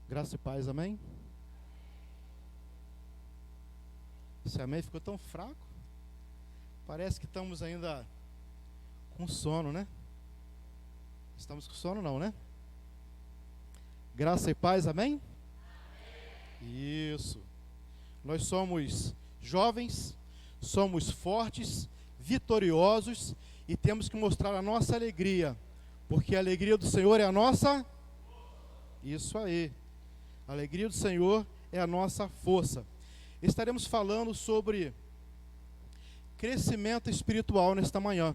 Graça e paz, amém? Esse amém ficou tão fraco. Parece que estamos ainda com sono, né? Estamos com sono não, né? Graça e paz, amém? Isso. Nós somos jovens, somos fortes, vitoriosos e temos que mostrar a nossa alegria, porque a alegria do Senhor é a nossa... Isso aí. A alegria do Senhor é a nossa força. Estaremos falando sobre crescimento espiritual nesta manhã.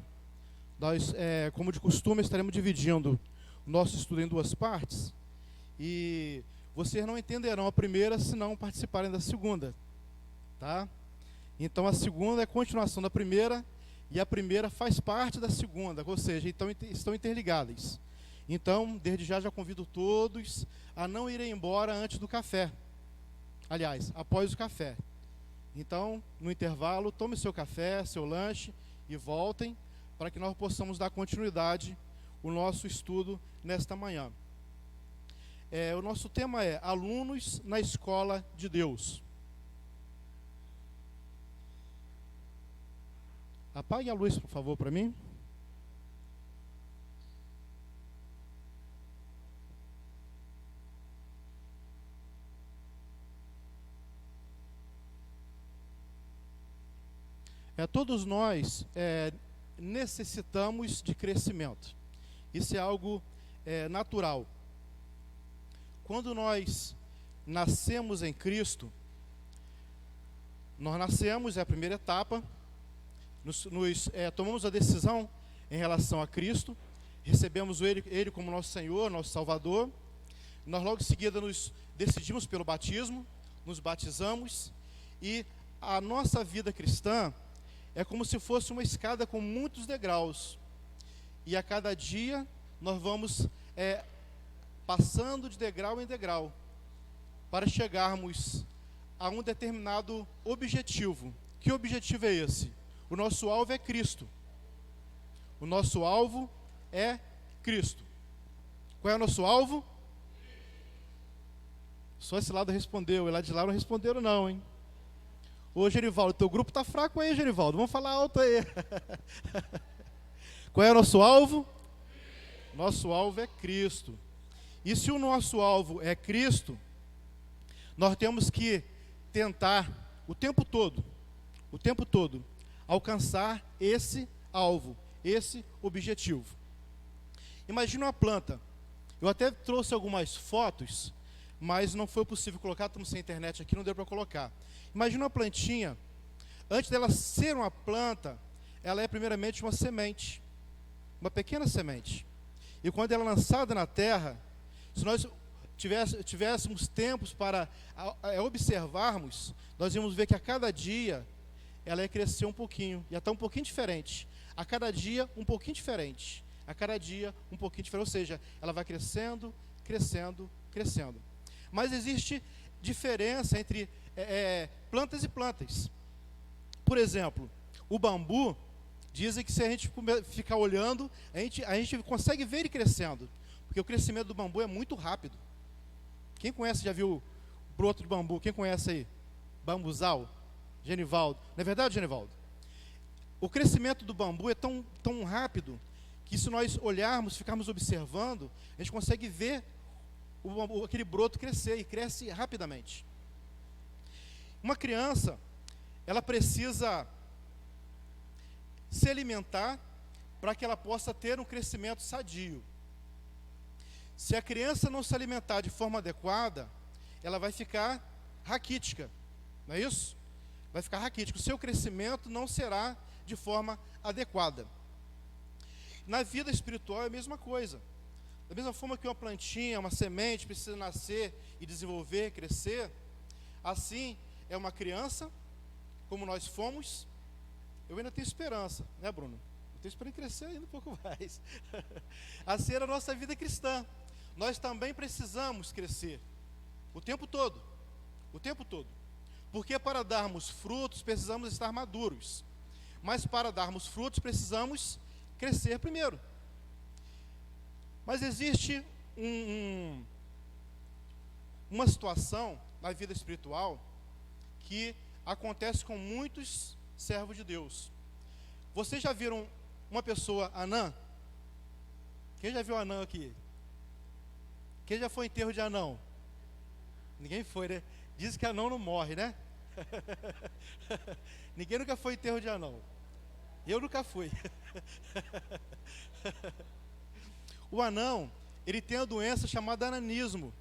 Nós, como de costume, estaremos dividindo o nosso estudo em duas partes. E vocês não entenderão a primeira se não participarem da segunda. Tá? Então a segunda é a continuação da primeira e a primeira faz parte da segunda, ou seja, então, estão interligadas. Então, desde já convido todos a não irem embora antes do café. Aliás, após o café. Então, no intervalo, tome seu café, seu lanche e voltem para que nós possamos dar continuidade ao nosso estudo nesta manhã. O nosso tema é Alunos na Escola de Deus. Apague a luz, por favor, para mim. Todos nós necessitamos de crescimento. Isso é algo natural. Quando nós nascemos em Cristo, nós nascemos, é a primeira etapa, tomamos a decisão em relação a Cristo, recebemos Ele como nosso Senhor, nosso Salvador. Nós logo em seguida nos decidimos pelo batismo, nos batizamos e a nossa vida cristã é como se fosse uma escada com muitos degraus. E a cada dia nós vamos passando de degrau em degrau para chegarmos a um determinado objetivo. Que objetivo é esse? O nosso alvo é Cristo. O nosso alvo é Cristo. Qual é o nosso alvo? Só esse lado respondeu, e lá de lá não responderam não, hein? Ô Gerivaldo, teu grupo tá fraco aí, Gerivaldo, vamos falar alto aí. Qual é o nosso alvo? Nosso alvo é Cristo. E se o nosso alvo é Cristo, nós temos que tentar o tempo todo, alcançar esse alvo, esse objetivo. Imagina uma planta. Eu até trouxe algumas fotos, mas não foi possível colocar, estamos sem internet aqui, não deu para colocar. Imagina uma plantinha, antes dela ser uma planta, ela é primeiramente uma semente, uma pequena semente. E quando ela é lançada na terra, se nós tivéssemos tempos para observarmos, nós íamos ver que a cada dia ela ia crescer um pouquinho, ia estar um pouquinho diferente. A cada dia um pouquinho diferente. A cada dia um pouquinho diferente, ou seja, ela vai crescendo, crescendo, crescendo. Mas existe diferença entre plantas e plantas. Por exemplo, o bambu, dizem que se a gente ficar olhando, a gente consegue ver ele crescendo, porque o crescimento do bambu é muito rápido. Quem conhece, já viu o broto de bambu? Quem conhece aí? Bambuzal? Genivaldo? Não é verdade, Genivaldo? O crescimento do bambu é tão rápido, que se nós olharmos, ficarmos observando, a gente consegue ver aquele broto crescer, e cresce rapidamente. Uma criança, ela precisa se alimentar para que ela possa ter um crescimento sadio. Se a criança não se alimentar de forma adequada, ela vai ficar raquítica, não é isso? Vai ficar raquítica, o seu crescimento não será de forma adequada. Na vida espiritual é a mesma coisa. Da mesma forma que uma plantinha, uma semente precisa nascer e desenvolver, crescer, assim é uma criança, como nós fomos. Eu ainda tenho esperança, né, Bruno? Eu tenho esperança em crescer ainda um pouco mais. Assim era a nossa vida cristã. Nós também precisamos crescer o tempo todo, porque para darmos frutos precisamos estar maduros, mas para darmos frutos precisamos crescer primeiro. Mas existe uma situação na vida espiritual que acontece com muitos servos de Deus. Vocês já viram uma pessoa anã? Quem já viu anã aqui? Quem já foi em enterro de anão? Ninguém foi, né? Diz que anão não morre, né? Ninguém nunca foi em enterro de anão. Eu nunca fui. O anão, ele tem a doença chamada ananismo,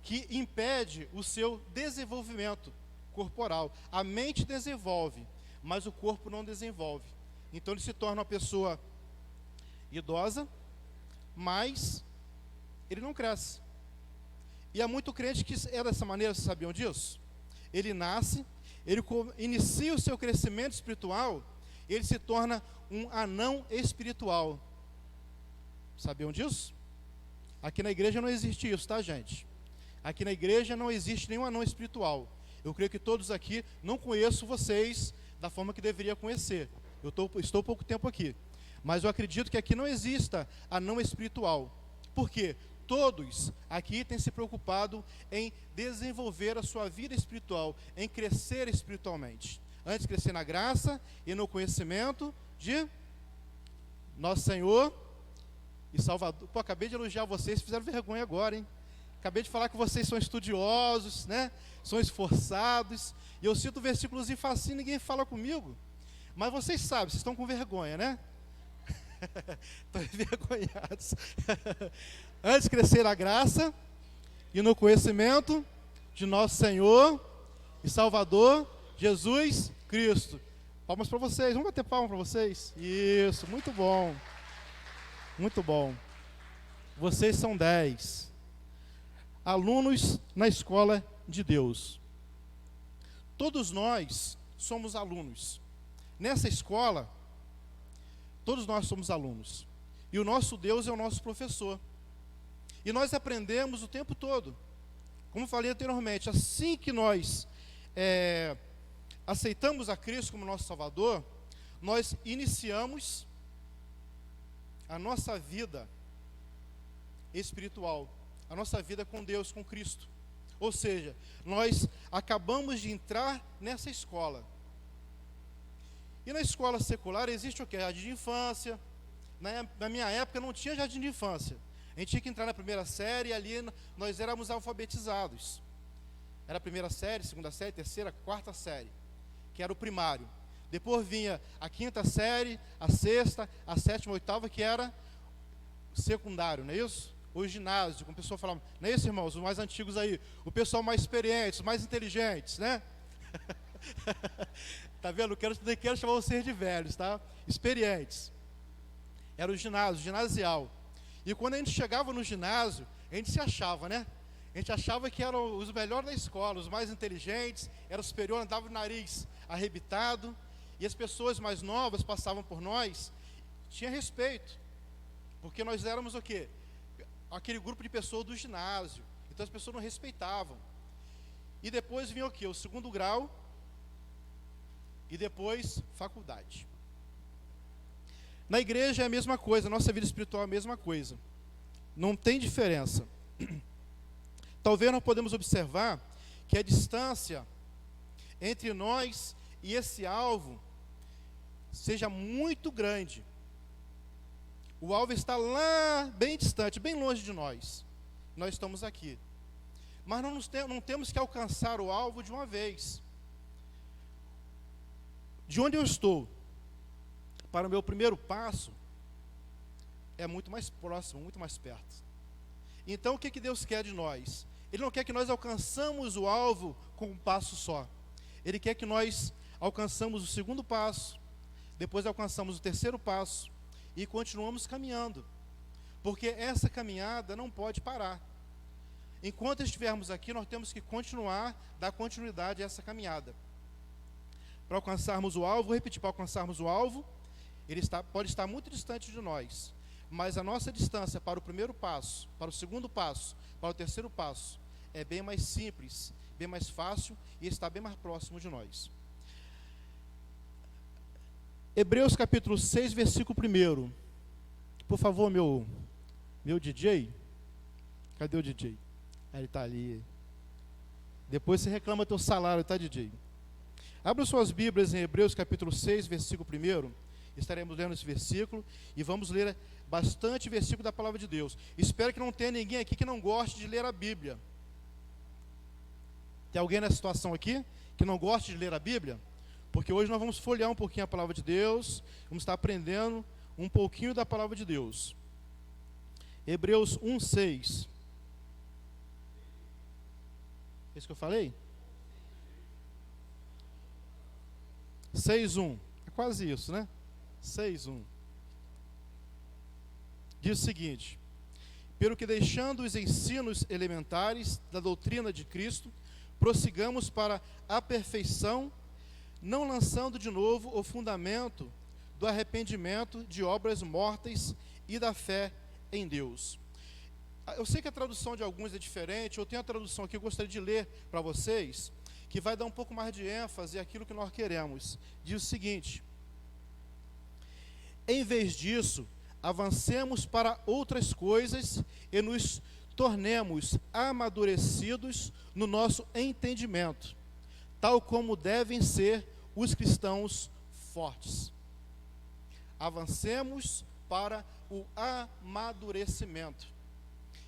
que impede o seu desenvolvimento corporal. A mente desenvolve, mas o corpo não desenvolve. Então ele se torna uma pessoa idosa, mas ele não cresce. E há muito crente que é dessa maneira, vocês sabiam disso? Ele nasce, ele inicia o seu crescimento espiritual, ele se torna um anão espiritual. Sabiam disso? Aqui na igreja não existe isso, tá, gente? Aqui na igreja não existe nenhum anão espiritual. Eu creio que todos aqui, não conheço vocês da forma que deveria conhecer. Estou pouco tempo aqui. Mas eu acredito que aqui não exista anão espiritual. Por quê? Todos aqui têm se preocupado em desenvolver a sua vida espiritual, em crescer espiritualmente. Antes crescer na graça e no conhecimento de nosso Senhor e Salvador. Pô, acabei de elogiar vocês, fizeram vergonha agora, hein? Acabei de falar que vocês são estudiosos, né? São esforçados. E eu cito versículos e facinho, ninguém fala comigo. Mas vocês sabem, vocês estão com vergonha, né? Estão envergonhados. Antes crescer na graça e no conhecimento de nosso Senhor e Salvador Jesus Cristo. Palmas para vocês, vamos bater palmas para vocês. Isso, muito bom. Muito bom. Vocês são 10 alunos na escola de Deus. Todos nós somos alunos. Nessa escola, todos nós somos alunos. E o nosso Deus é o nosso professor. E nós aprendemos o tempo todo. Como falei anteriormente, assim que nós aceitamos a Cristo como nosso Salvador, nós iniciamos a nossa vida espiritual, a nossa vida com Deus, com Cristo. Ou seja, nós acabamos de entrar nessa escola. E na escola secular existe o quê? Jardim de infância. Na minha época não tinha jardim de infância. A gente tinha que entrar na primeira série e ali nós éramos alfabetizados. Era a primeira série, segunda série, terceira, quarta série, que era o primário. Depois vinha a quinta série, a sexta, a sétima, a oitava, que era secundário, não é isso? O ginásio, como o pessoal falava, não é isso, irmãos? Os mais antigos aí, o pessoal mais experiente, os mais inteligentes, né? Tá vendo? Nem quero chamar vocês de velhos, tá? Experientes. Era o ginásio, ginasial. E quando a gente chegava no ginásio, a gente se achava, né? A gente achava que eram os melhores da escola, os mais inteligentes, era superior, andava o nariz arrebitado. E as pessoas mais novas passavam por nós, tinha respeito. Porque nós éramos o quê? Aquele grupo de pessoas do ginásio. Então as pessoas não respeitavam. E depois vinha o quê? O segundo grau. E depois faculdade. Na igreja é a mesma coisa, a nossa vida espiritual é a mesma coisa. Não tem diferença. Talvez nós podemos observar que a distância entre nós e esse alvo seja muito grande. O alvo está lá, bem distante, bem longe de nós. Nós estamos aqui. Mas não temos que alcançar o alvo de uma vez. De onde eu estou para o meu primeiro passo é muito mais próximo, muito mais perto. Então o que Deus quer de nós? Ele não quer que nós alcançamos o alvo com um passo só. Ele quer que nós alcançamos o segundo passo, depois alcançamos o terceiro passo e continuamos caminhando. Porque essa caminhada não pode parar. Enquanto estivermos aqui, nós temos que continuar, dar continuidade a essa caminhada. Para alcançarmos o alvo, vou repetir, para alcançarmos o alvo, ele pode estar muito distante de nós, mas a nossa distância para o primeiro passo, para o segundo passo, para o terceiro passo, é bem mais simples, bem mais fácil e está bem mais próximo de nós. Hebreus capítulo 6, versículo 1. Por favor, meu DJ. Cadê o DJ? Ele está ali. Depois você reclama teu salário, tá, DJ? Abra suas Bíblias em Hebreus capítulo 6, versículo 1. Estaremos lendo esse versículo e vamos ler bastante versículo da palavra de Deus. Espero que não tenha ninguém aqui que não goste de ler a Bíblia. Tem alguém nessa situação aqui que não gosta de ler a Bíblia? Porque hoje nós vamos folhear um pouquinho a palavra de Deus, vamos estar aprendendo um pouquinho da palavra de Deus. Hebreus 1:6. É isso que eu falei? 6:1. É quase isso, né? 6:1. Diz o seguinte: pelo que deixando os ensinos elementares da doutrina de Cristo, prossigamos para a perfeição, não lançando de novo o fundamento do arrependimento de obras mortas e da fé em Deus. Eu sei que a tradução de alguns é diferente, eu tenho a tradução aqui, eu gostaria de ler para vocês, que vai dar um pouco mais de ênfase àquilo que nós queremos. Diz o seguinte: em vez disso, avancemos para outras coisas e nos tornemos amadurecidos no nosso entendimento, tal como devem ser os cristãos fortes. Avancemos para o amadurecimento.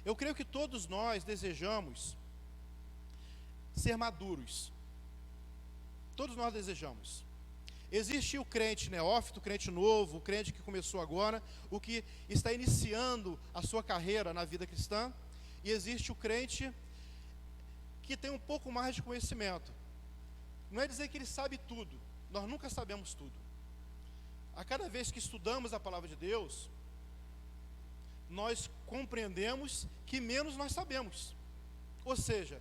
Eu creio que todos nós desejamos ser maduros. Todos nós desejamos. Existe o crente neófito, o crente novo, o crente que começou agora, o que está iniciando a sua carreira na vida cristã, e existe o crente que tem um pouco mais de conhecimento. Não é dizer que ele sabe tudo, nós nunca sabemos tudo. A cada vez que estudamos a palavra de Deus, nós compreendemos que menos nós sabemos. Ou seja,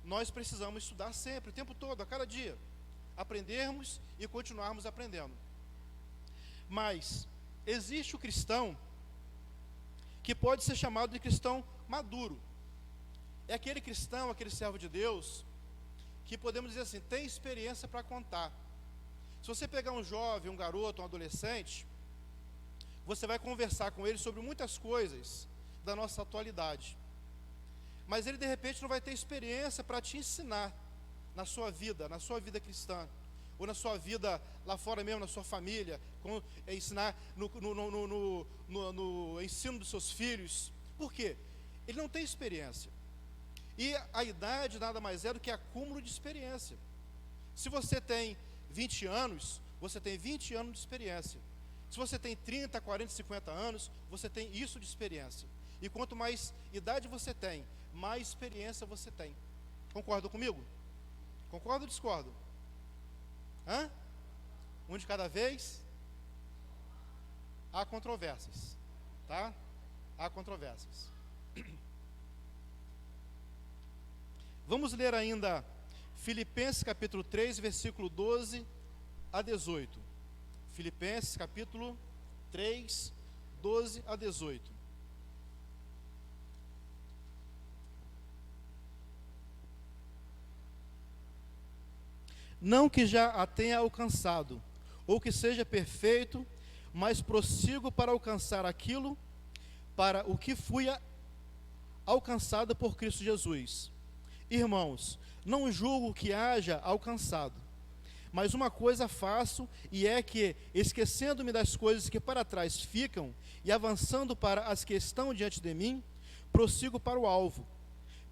nós precisamos estudar sempre, o tempo todo, a cada dia, aprendermos e continuarmos aprendendo. Mas existe o cristão que pode ser chamado de cristão maduro. É aquele cristão, aquele servo de Deus, que podemos dizer assim, tem experiência para contar. Se você pegar um jovem, um garoto, um adolescente, você vai conversar com ele sobre muitas coisas da nossa atualidade. Mas ele de repente não vai ter experiência para te ensinar na sua vida cristã, ou na sua vida lá fora mesmo, na sua família, ensinar no ensino dos seus filhos. Por quê? Ele não tem experiência. E a idade nada mais é do que acúmulo de experiência. Se você tem 20 anos, você tem 20 anos de experiência. Se você tem 30, 40, 50 anos, você tem isso de experiência. E quanto mais idade você tem, mais experiência você tem. Concordam comigo? Concordo ou discordo? Hã? Um de cada vez? Há controvérsias, tá? Há controvérsias. Vamos ler ainda Filipenses capítulo 3, versículo 12 a 18. Filipenses capítulo 3, 12 a 18. Não que já a tenha alcançado, ou que seja perfeito, mas prossigo para alcançar aquilo para o que fui alcançado por Cristo Jesus. Irmãos, não julgo que haja alcançado, mas uma coisa faço, e é que, esquecendo-me das coisas que para trás ficam, e avançando para as que estão diante de mim, prossigo para o alvo,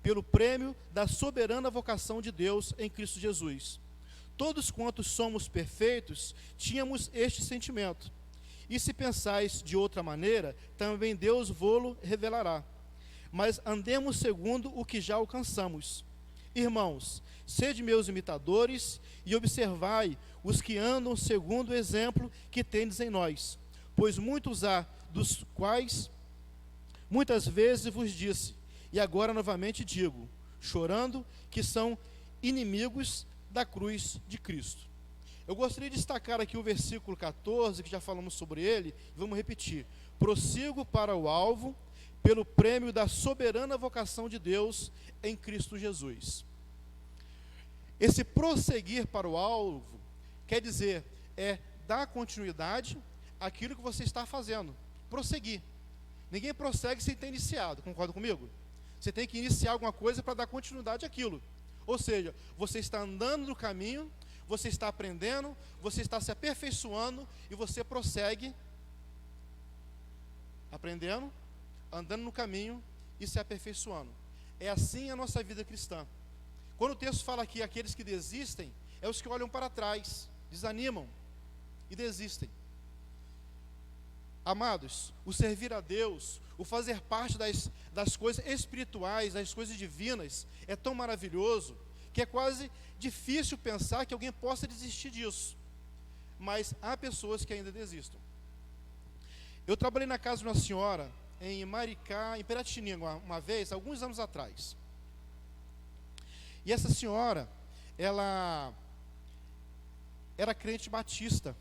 pelo prêmio da soberana vocação de Deus em Cristo Jesus. Todos quantos somos perfeitos, tínhamos este sentimento. E se pensais de outra maneira, também Deus vô-lo revelará. Mas andemos segundo o que já alcançamos. Irmãos, sede meus imitadores e observai os que andam segundo o exemplo que tendes em nós. Pois muitos há, dos quais muitas vezes vos disse, e agora novamente digo, chorando, que são inimigos da cruz de Cristo. Eu gostaria de destacar aqui o versículo 14, que já falamos sobre ele, e vamos repetir. Prossigo para o alvo, pelo prêmio da soberana vocação de Deus em Cristo Jesus. Esse prosseguir para o alvo, quer dizer, é dar continuidade àquilo que você está fazendo. Prosseguir. Ninguém prossegue sem ter iniciado, concorda comigo? Você tem que iniciar alguma coisa para dar continuidade àquilo. Ou seja, você está andando no caminho, você está aprendendo, você está se aperfeiçoando e você prossegue aprendendo, andando no caminho e se aperfeiçoando. É assim a nossa vida cristã. Quando o texto fala aqui, aqueles que desistem, é os que olham para trás, desanimam e desistem. Amados, o servir a Deus, o fazer parte das coisas espirituais, das coisas divinas, é tão maravilhoso, que é quase difícil pensar que alguém possa desistir disso. Mas há pessoas que ainda desistem. Eu trabalhei na casa de uma senhora, em Maricá, em Piratininga, uma vez, alguns anos atrás. E essa senhora, ela era crente batista.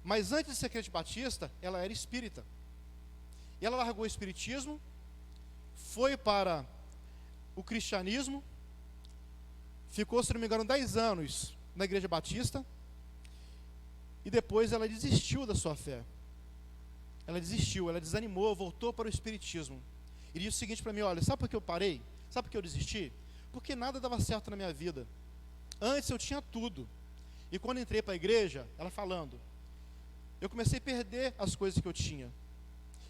Mas antes de ser crente batista, ela era espírita. E ela largou o espiritismo, foi para o cristianismo, ficou, se não me engano, 10 anos na igreja batista, e depois ela desistiu da sua fé. Ela desistiu, ela desanimou, voltou para o espiritismo. E disse o seguinte para mim: olha, sabe por que eu parei? Sabe por que eu desisti? Porque nada dava certo na minha vida. Antes eu tinha tudo. E quando entrei para a igreja, ela falando, eu comecei a perder as coisas que eu tinha.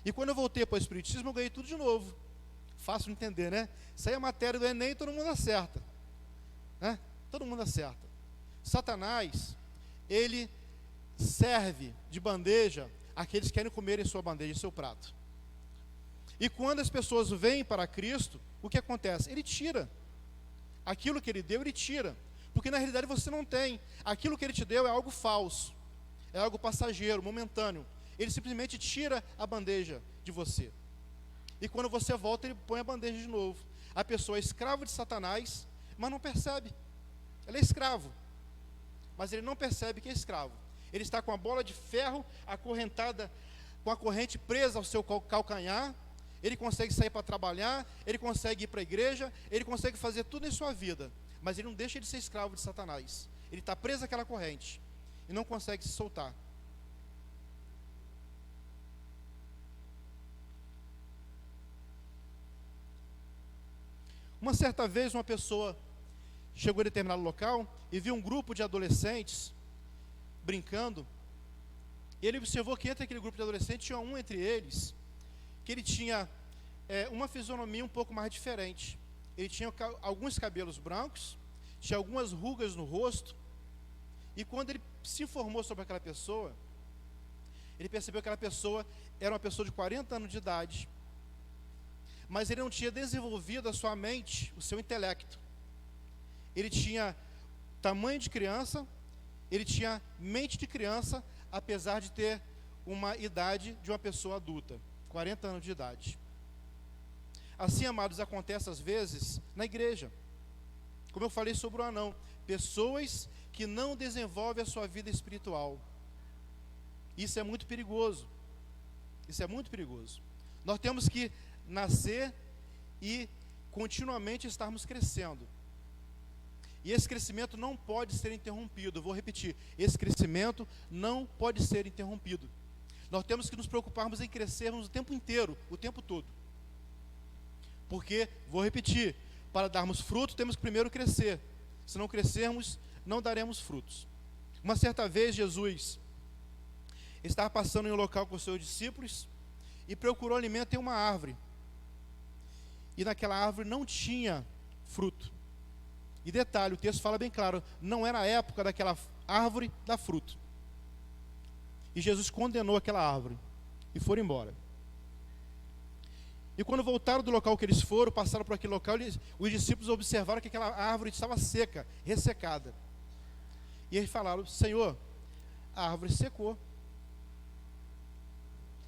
E quando eu voltei para o espiritismo, eu ganhei tudo de novo. Fácil de entender, né? Isso aí é matéria do Enem, todo mundo acerta, né? Todo mundo acerta. Satanás, ele serve de bandeja aqueles que querem comer em sua bandeja, em seu prato. E quando as pessoas vêm para Cristo, o que acontece? Ele tira aquilo que ele deu, ele tira, porque na realidade você não tem. Aquilo que ele te deu é algo falso, é algo passageiro, momentâneo. Ele simplesmente tira a bandeja de você, e quando você volta, ele põe a bandeja de novo. A pessoa é escrava de Satanás, mas não percebe. Ele é escravo, mas ele não percebe que é escravo. Ele está com a bola de ferro acorrentada, com a corrente presa ao seu calcanhar. Ele consegue sair para trabalhar, ele consegue ir para a igreja, ele consegue fazer tudo em sua vida, mas ele não deixa de ser escravo de Satanás. Ele está preso àquela corrente e não consegue se soltar. Uma certa vez uma pessoa chegou em determinado local e viu um grupo de adolescentes brincando. E ele observou que entre aquele grupo de adolescentes tinha um entre eles que ele tinha uma fisionomia um pouco mais diferente. Ele tinha alguns cabelos brancos, tinha algumas rugas no rosto, e quando ele se informou sobre aquela pessoa, ele percebeu que aquela pessoa era uma pessoa de 40 anos de idade, mas ele não tinha desenvolvido a sua mente, o seu intelecto. Ele tinha tamanho de criança, ele tinha mente de criança, apesar de ter uma idade de uma pessoa adulta, 40 anos de idade. Assim, amados, acontece às vezes na igreja. Como eu falei sobre o anão, pessoas que não desenvolvem a sua vida espiritual. Isso é muito perigoso. Isso é muito perigoso. Nós temos que nascer e continuamente estarmos crescendo. E esse crescimento não pode ser interrompido. Eu vou repetir, esse crescimento não pode ser interrompido. Nós temos que nos preocuparmos em crescermos o tempo inteiro, o tempo todo. Porque, vou repetir, para darmos fruto temos que primeiro crescer. Se não crescermos, não daremos frutos. Uma certa vez Jesus estava passando em um local com os seus discípulos e procurou alimento em uma árvore. E naquela árvore não tinha fruto. E detalhe, o texto fala bem claro, não era a época daquela árvore dar fruto. E Jesus condenou aquela árvore e foram embora. E quando voltaram do local que eles foram, passaram por aquele local, os discípulos observaram que aquela árvore estava seca, ressecada. E eles falaram: Senhor, a árvore secou.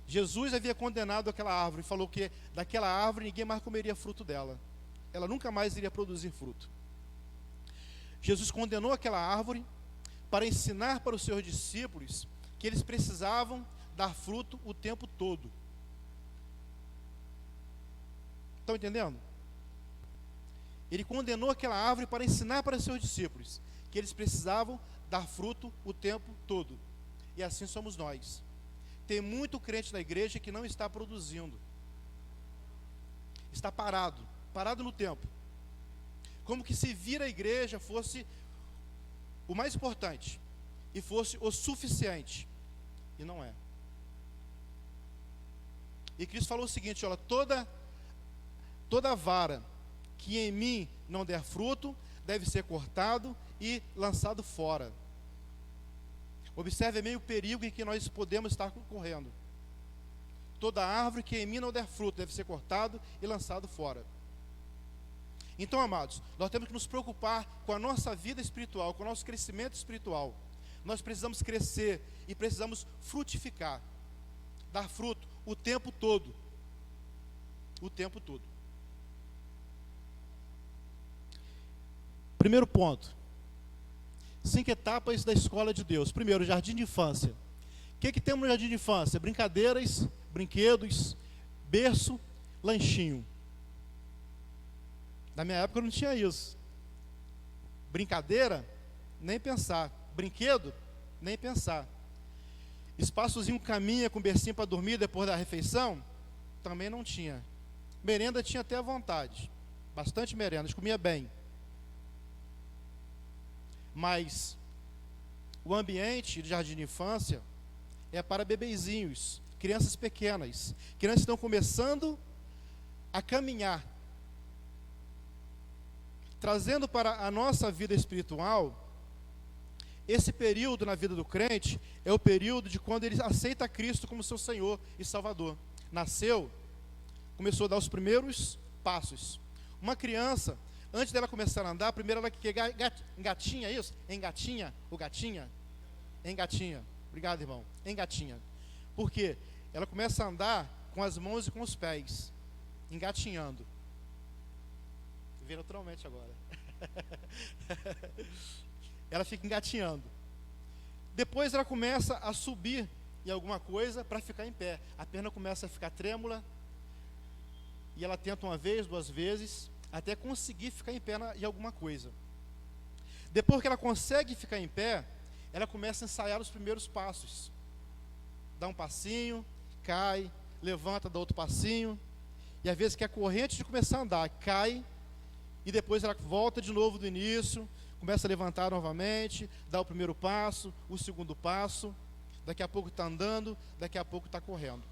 Jesus havia condenado aquela árvore, falou que daquela árvore ninguém mais comeria fruto dela. Ela nunca mais iria produzir fruto. Jesus condenou aquela árvore para ensinar para os seus discípulos que eles precisavam dar fruto o tempo todo. Estão entendendo? Ele condenou aquela árvore para ensinar para os seus discípulos que eles precisavam dar fruto o tempo todo. E assim somos nós. Tem muito crente na igreja que não está produzindo. Está parado no tempo. como que se vir a igreja fosse o mais importante e fosse o suficiente, e não é. E Cristo falou o seguinte: olha, toda vara que em mim não der fruto deve ser cortado e lançado fora. Observe bem o perigo em que nós podemos estar correndo. Toda árvore que em mim não der fruto deve ser cortado e lançado fora. Então, amados, nós temos que nos preocupar com a nossa vida espiritual, com o nosso crescimento espiritual. Nós precisamos crescer e precisamos frutificar, dar fruto o tempo todo. O tempo todo. Primeiro ponto. 5 etapas da escola de Deus. Primeiro, jardim de infância. O que temos no jardim de infância? Brincadeiras, brinquedos, berço, lanchinho. Na minha época não tinha isso. Brincadeira, nem pensar. Brinquedo, nem pensar. Espaçozinho caminha com bercinho para dormir depois da refeição, também não tinha. Merenda tinha até à vontade. Bastante merenda, a gente comia bem. Mas o ambiente de jardim de infância é para bebezinhos, crianças pequenas, crianças que estão começando a caminhar. Trazendo para a nossa vida espiritual, esse período na vida do crente é o período de quando ele aceita Cristo como seu Senhor e Salvador. Nasceu, começou a dar os primeiros passos. Uma criança, antes dela começar a andar, primeiro ela engatinha, é isso? Engatinha, ou gatinha? Engatinha. Obrigado, irmão. Engatinha. Por quê? Ela começa a andar com as mãos e com os pés, engatinhando. Vê naturalmente agora. Ela fica engatinhando. Depois ela começa a subir em alguma coisa para ficar em pé. A perna começa a ficar trêmula. E ela tenta uma vez, 2 vezes, até conseguir ficar em pé em alguma coisa. Depois que ela consegue ficar em pé, ela começa a ensaiar os primeiros passos. Dá um passinho, cai, levanta, dá outro passinho. E às vezes quer correr antes de começar a andar, cai. E depois ela volta de novo do início, começa a levantar novamente, dá o primeiro passo, o segundo passo. Daqui a pouco está andando, daqui a pouco está correndo.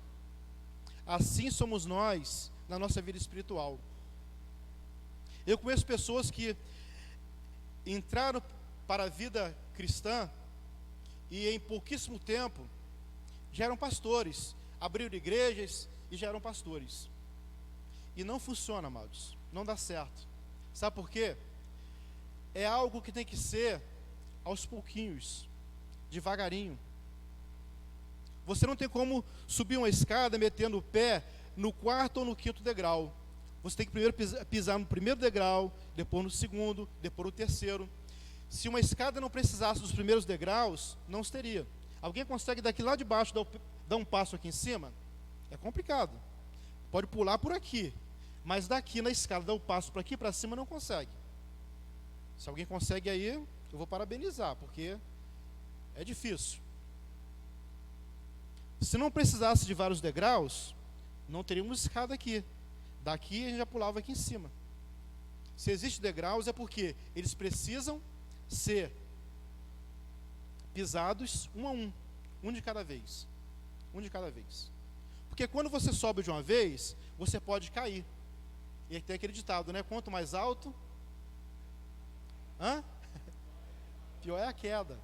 Assim somos nós na nossa vida espiritual. Eu conheço pessoas que entraram para a vida cristã e em pouquíssimo tempo já eram pastores, abriram igrejas e já eram pastores. E não funciona, amados, não dá certo. Sabe por quê? É algo que tem que ser aos pouquinhos, devagarinho. Você não tem como subir uma escada metendo o pé no 4º ou no 5º degrau. Você tem que primeiro pisar no primeiro degrau, depois no segundo, depois no terceiro. Se uma escada não precisasse dos primeiros degraus, não se teria. Alguém consegue daqui lá de baixo dar um passo aqui em cima? É complicado. Pode pular por aqui, mas daqui na escada dar um passo para aqui para cima não consegue. Se alguém consegue aí, eu vou parabenizar, porque é difícil. Se não precisasse de vários degraus, não teríamos escada aqui. Daqui a gente já pulava aqui em cima. Se existe degraus é porque eles precisam ser pisados um a um, um de cada vez. Um de cada vez. Porque quando você sobe de uma vez, você pode cair. E tem aquele ditado, né? Quanto mais alto, pior é a queda.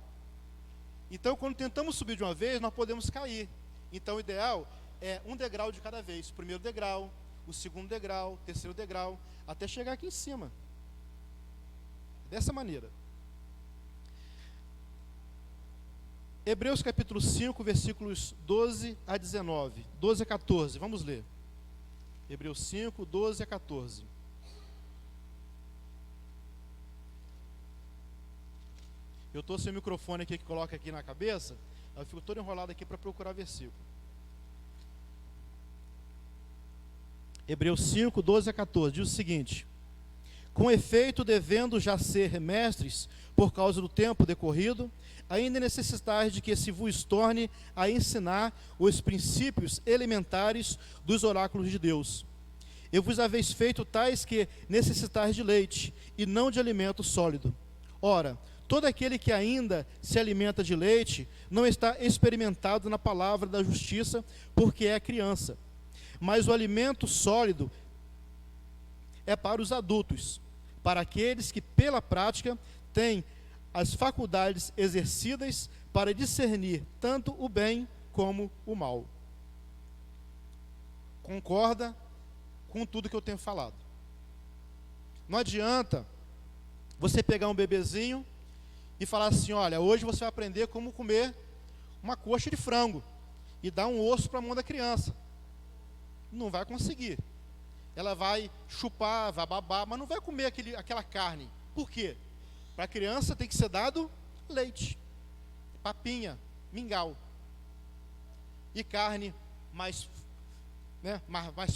Então, quando tentamos subir de uma vez, nós podemos cair. Então, o ideal é um degrau de cada vez. O primeiro degrau, o segundo degrau, o terceiro degrau, até chegar aqui em cima. Dessa maneira. Hebreus capítulo 5, versículos 12 a 19. 12 a 14, vamos ler. Hebreus 5, 12 a 14. Eu estou sem o microfone aqui que coloca aqui na cabeça, eu fico todo enrolado aqui para procurar versículo. Hebreus 5, 12 a 14, diz o seguinte: com efeito, devendo já ser mestres, por causa do tempo decorrido, ainda necessitais de que se vos torne a ensinar os princípios elementares dos oráculos de Deus. eu vos haveis feito tais que necessitais de leite, e não de alimento sólido. Ora, todo aquele que ainda se alimenta de leite, não está experimentado na palavra da justiça, porque é criança. Mas o alimento sólido é para os adultos, para aqueles que, pela prática, têm as faculdades exercidas para discernir tanto o bem como o mal. Concorda com tudo que eu tenho falado. Não adianta você pegar um bebezinho e falar assim, olha, hoje você vai aprender como comer uma coxa de frango e dar um osso para a mão da criança. Não vai conseguir. Ela vai chupar, vai babar, mas não vai comer aquela carne. Por quê? Para a criança tem que ser dado leite, papinha, mingau. E carne mais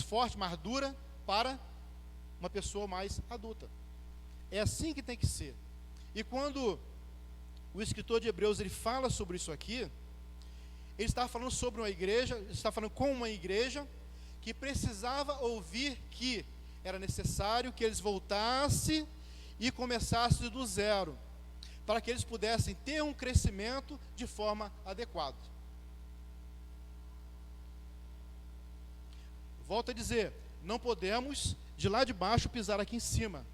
forte, mais dura, para uma pessoa mais adulta. É assim que tem que ser. E quando o escritor de Hebreus ele fala sobre isso aqui, ele está falando sobre uma igreja, ele está falando com uma igreja que precisava ouvir que era necessário que eles voltassem e começassem do zero, para que eles pudessem ter um crescimento de forma adequada. Volto a dizer, não podemos de lá de baixo pisar aqui em cima.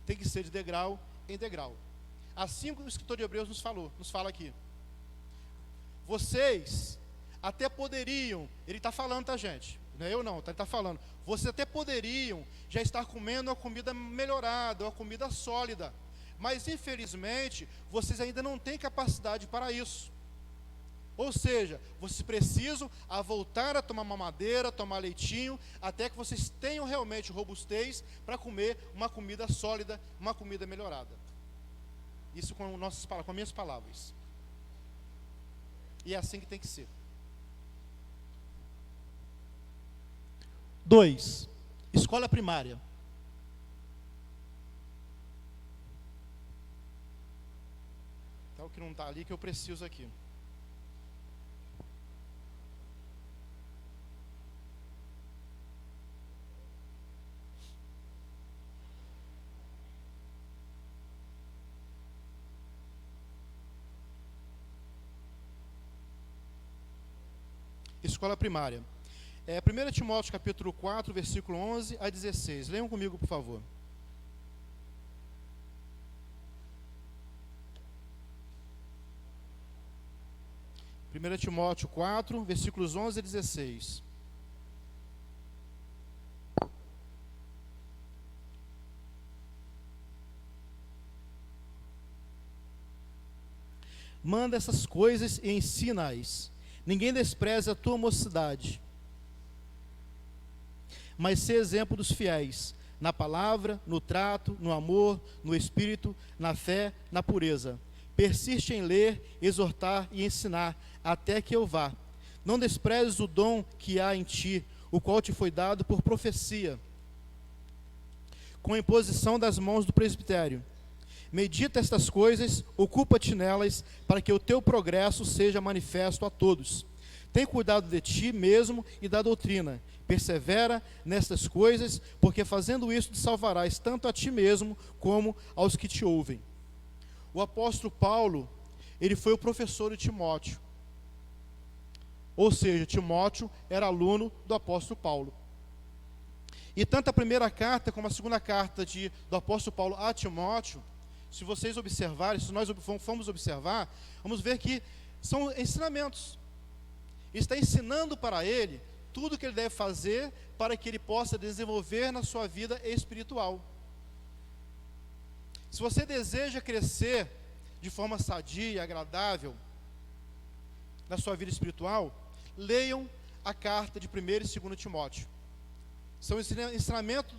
Tem que ser de degrau em degrau. Assim como o escritor de Hebreus nos fala aqui. Vocês até poderiam, ele está falando, tá, gente? Não é eu não, ele está falando. Vocês até poderiam já estar comendo uma comida melhorada, uma comida sólida. Mas infelizmente, vocês ainda não têm capacidade para isso. Ou seja, vocês precisam voltar a tomar mamadeira, tomar leitinho, até que vocês tenham realmente robustez para comer uma comida sólida, uma comida melhorada. Isso com minhas palavras. E é assim que tem que ser. 2. Escola primária. Tá o que não está ali que eu preciso aqui. Escola primária. 1 Timóteo capítulo 4, versículo 11 a 16. Leiam comigo, por favor. Primeira Timóteo 4, versículos 11 a 16. Manda essas coisas e ensina-as. Ninguém despreza a tua mocidade, mas sê exemplo dos fiéis, na palavra, no trato, no amor, no espírito, na fé, na pureza. Persiste em ler, exortar e ensinar, até que eu vá. Não desprezes o dom que há em ti, o qual te foi dado por profecia, com a imposição das mãos do presbitério. Medita estas coisas, ocupa-te nelas, para que o teu progresso seja manifesto a todos. Tem cuidado de ti mesmo e da doutrina. Persevera nestas coisas, porque fazendo isso te salvarás tanto a ti mesmo, como aos que te ouvem. O apóstolo Paulo, ele foi o professor de Timóteo. Ou seja, Timóteo era aluno do apóstolo Paulo. E tanto a primeira carta como a segunda carta do apóstolo Paulo a Timóteo, se vocês observarem, se nós formos observar, vamos ver que são ensinamentos. Ele está ensinando para ele tudo o que ele deve fazer para que ele possa desenvolver na sua vida espiritual. Se você deseja crescer de forma sadia e agradável na sua vida espiritual, leiam a carta de 1 e 2 Timóteo. São ensinamentos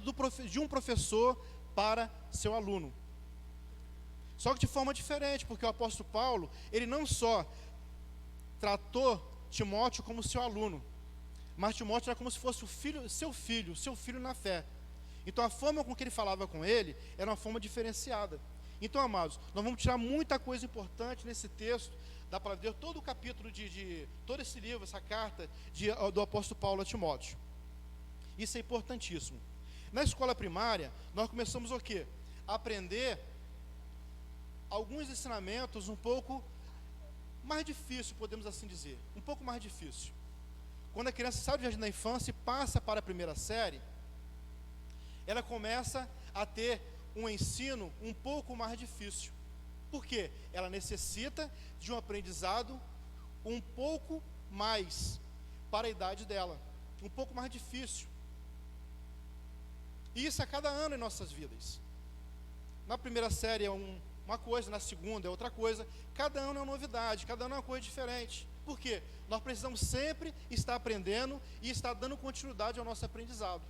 de um professor para seu aluno. Só que de forma diferente, porque o apóstolo Paulo, ele não só tratou Timóteo como seu aluno, mas Timóteo era como se fosse seu filho na fé. Então a forma com que ele falava com ele era uma forma diferenciada. Então, amados, nós vamos tirar muita coisa importante nesse texto, dá para ver todo o capítulo todo esse livro, essa carta do apóstolo Paulo a Timóteo. Isso é importantíssimo. Na escola primária, nós começamos o quê? A aprender alguns ensinamentos um pouco mais difíceis, podemos assim dizer. Um pouco mais difícil. Quando a criança sai do jardim da infância e passa para a primeira série, ela começa a ter um ensino um pouco mais difícil. Por quê? Ela necessita de um aprendizado um pouco mais para a idade dela, um pouco mais difícil. E isso a cada ano em nossas vidas. Na primeira série é uma coisa, na segunda é outra coisa. Cada ano é uma novidade, cada ano é uma coisa diferente. Por quê? Nós precisamos sempre estar aprendendo e estar dando continuidade ao nosso aprendizado.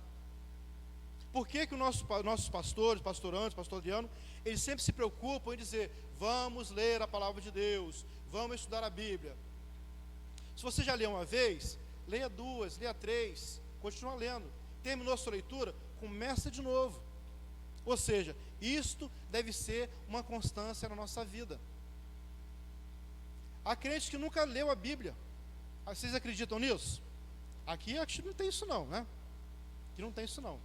Por que que nossos pastores, pastorantes, pastor Adriano, eles sempre se preocupam em dizer: vamos ler a palavra de Deus, vamos estudar a Bíblia. Se você já leu uma vez, leia duas, leia três, continua lendo. Terminou a sua leitura, começa de novo. Ou seja, isto deve ser uma constância na nossa vida. Há crentes que nunca leu a Bíblia. Vocês acreditam nisso? Aqui não tem isso não, né? Aqui não tem isso não.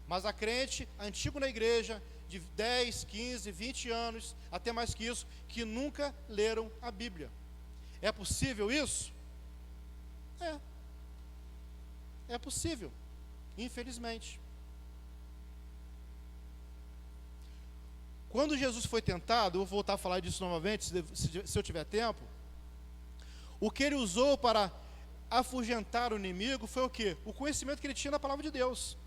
Mas há crente antigo na igreja, de 10, 15, 20 anos, até mais que isso, que nunca leram a Bíblia. É possível isso? É possível, infelizmente. Quando Jesus foi tentado, eu vou voltar a falar disso novamente, se eu tiver tempo. O que ele usou para afugentar o inimigo foi o quê? O conhecimento que ele tinha da palavra de Deus.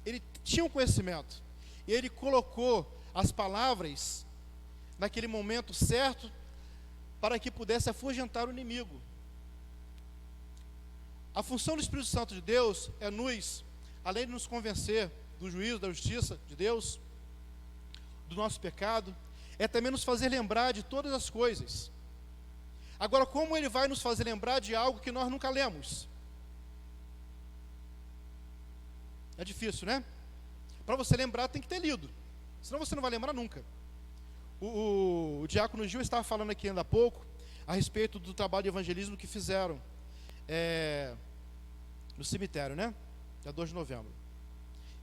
Ele tinha um conhecimento, e ele colocou as palavras naquele momento certo, para que pudesse afugentar o inimigo. A função do Espírito Santo de Deus é além de nos convencer do juízo, da justiça de Deus, do nosso pecado, é também nos fazer lembrar de todas as coisas. Agora, como ele vai nos fazer lembrar de algo que nós nunca lemos? É difícil, né? Para você lembrar, tem que ter lido. Senão você não vai lembrar nunca. O diácono Gil estava falando aqui ainda há pouco a respeito do trabalho de evangelismo que fizeram no cemitério, né? Dia 2 de novembro.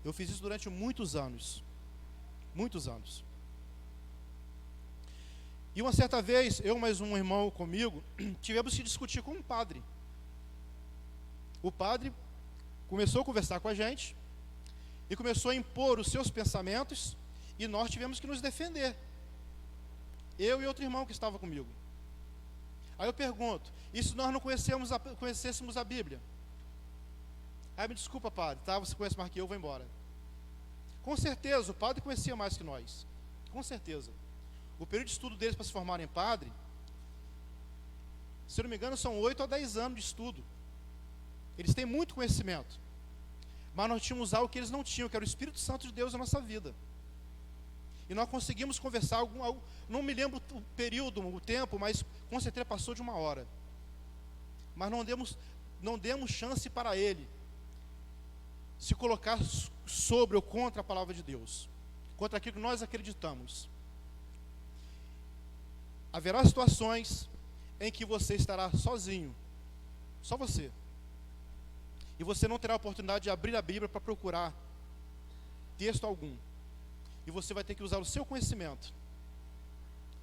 Eu fiz isso durante muitos anos. Muitos anos. E uma certa vez, eu mais um irmão comigo, tivemos que discutir com um padre. O padre começou a conversar com a gente e começou a impor os seus pensamentos, e nós tivemos que nos defender. Eu e outro irmão que estava comigo. Aí eu pergunto: e se nós não conhecêssemos a Bíblia? Aí me desculpa, padre, tá? Você conhece mais que eu vou embora. Com certeza, o padre conhecia mais que nós. Com certeza. O período de estudo deles para se formarem padre, se eu não me engano, são 8 a 10 anos de estudo. Eles têm muito conhecimento. Mas nós tínhamos algo que eles não tinham, que era o Espírito Santo de Deus na nossa vida. E nós conseguimos conversar, não me lembro o período, o tempo, mas com certeza passou de 1 hora. Mas não demos chance para ele se colocar sobre ou contra a palavra de Deus, contra aquilo que nós acreditamos. Haverá situações em que você estará sozinho, só você, e você não terá a oportunidade de abrir a Bíblia para procurar texto algum, e você vai ter que usar o seu conhecimento,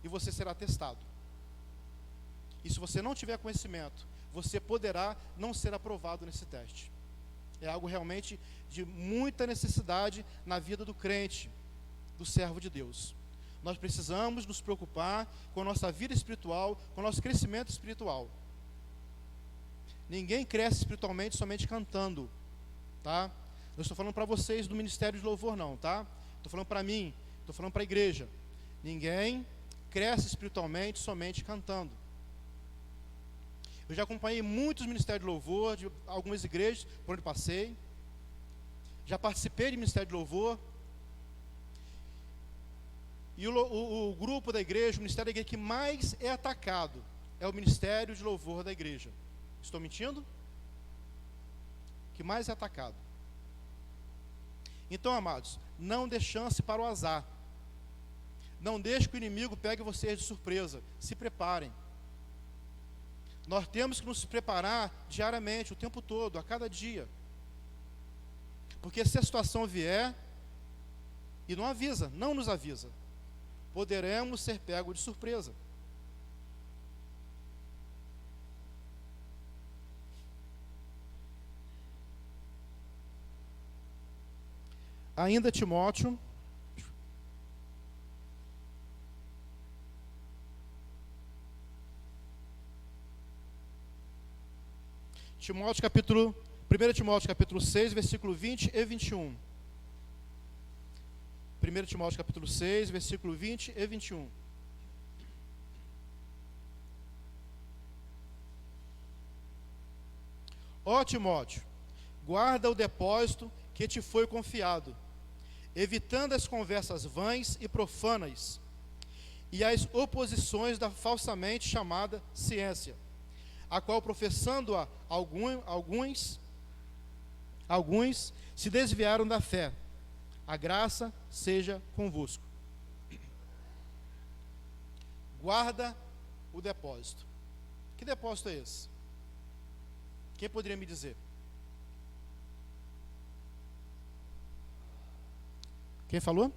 e você será testado. E se você não tiver conhecimento, você poderá não ser aprovado nesse teste. É algo realmente de muita necessidade na vida do crente, do servo de Deus. Nós precisamos nos preocupar com a nossa vida espiritual, com o nosso crescimento espiritual. Ninguém cresce espiritualmente somente cantando, tá? Não estou falando para vocês do ministério de louvor não, tá? Estou falando para mim, estou falando para a igreja. Ninguém cresce espiritualmente somente cantando. Eu já acompanhei muitos ministérios de louvor, de algumas igrejas por onde passei. Já participei de ministério de louvor. E o grupo da igreja, o ministério da igreja que mais é atacado é o ministério de louvor da igreja. Estou mentindo? Que mais é atacado. Então, amados, não dê chance para o azar. Não deixe que o inimigo pegue vocês de surpresa. Se preparem. Nós temos que nos preparar diariamente, o tempo todo, a cada dia. Porque se a situação vier e não avisa, não nos avisa, poderemos ser pegos de surpresa. Ainda Timóteo, capítulo 1 Timóteo capítulo 6, versículo 20 e 21. 1 Timóteo capítulo 6, versículo 20 e 21. Ó Timóteo, guarda o depósito que te foi confiado, evitando as conversas vãs e profanas, e as oposições da falsamente chamada ciência, a qual, professando-a alguns se desviaram da fé. A graça seja convosco. Guarda o depósito. Que depósito é esse? Quem poderia me dizer? Quem falou?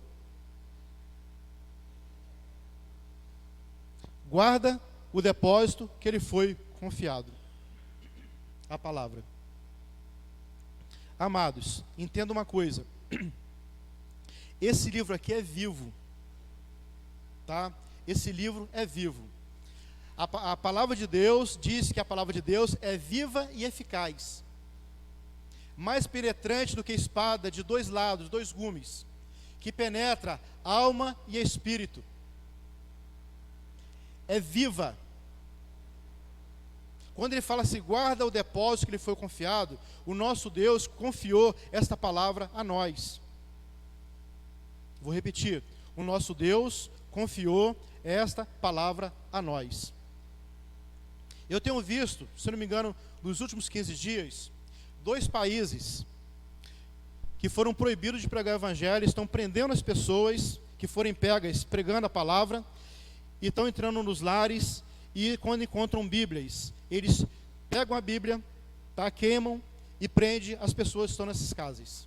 Guarda o depósito que ele foi confiado. A palavra. Amados, entenda uma coisa. Esse livro aqui é vivo. Tá? Esse livro é vivo. A palavra de Deus diz que a palavra de Deus é viva e eficaz. Mais penetrante do que espada de dois lados, dois gumes, que penetra alma e espírito. É viva. Quando ele fala assim, guarda o depósito que lhe foi confiado, o nosso Deus confiou esta palavra a nós. Vou repetir, o nosso Deus confiou esta palavra a nós. Eu tenho visto, se não me engano, nos últimos 15 dias, 2 países que foram proibidos de pregar o evangelho, estão prendendo as pessoas que forem pegas pregando a palavra, e estão entrando nos lares, e quando encontram Bíblias, eles pegam a Bíblia, tá, queimam e prendem as pessoas que estão nessas casas.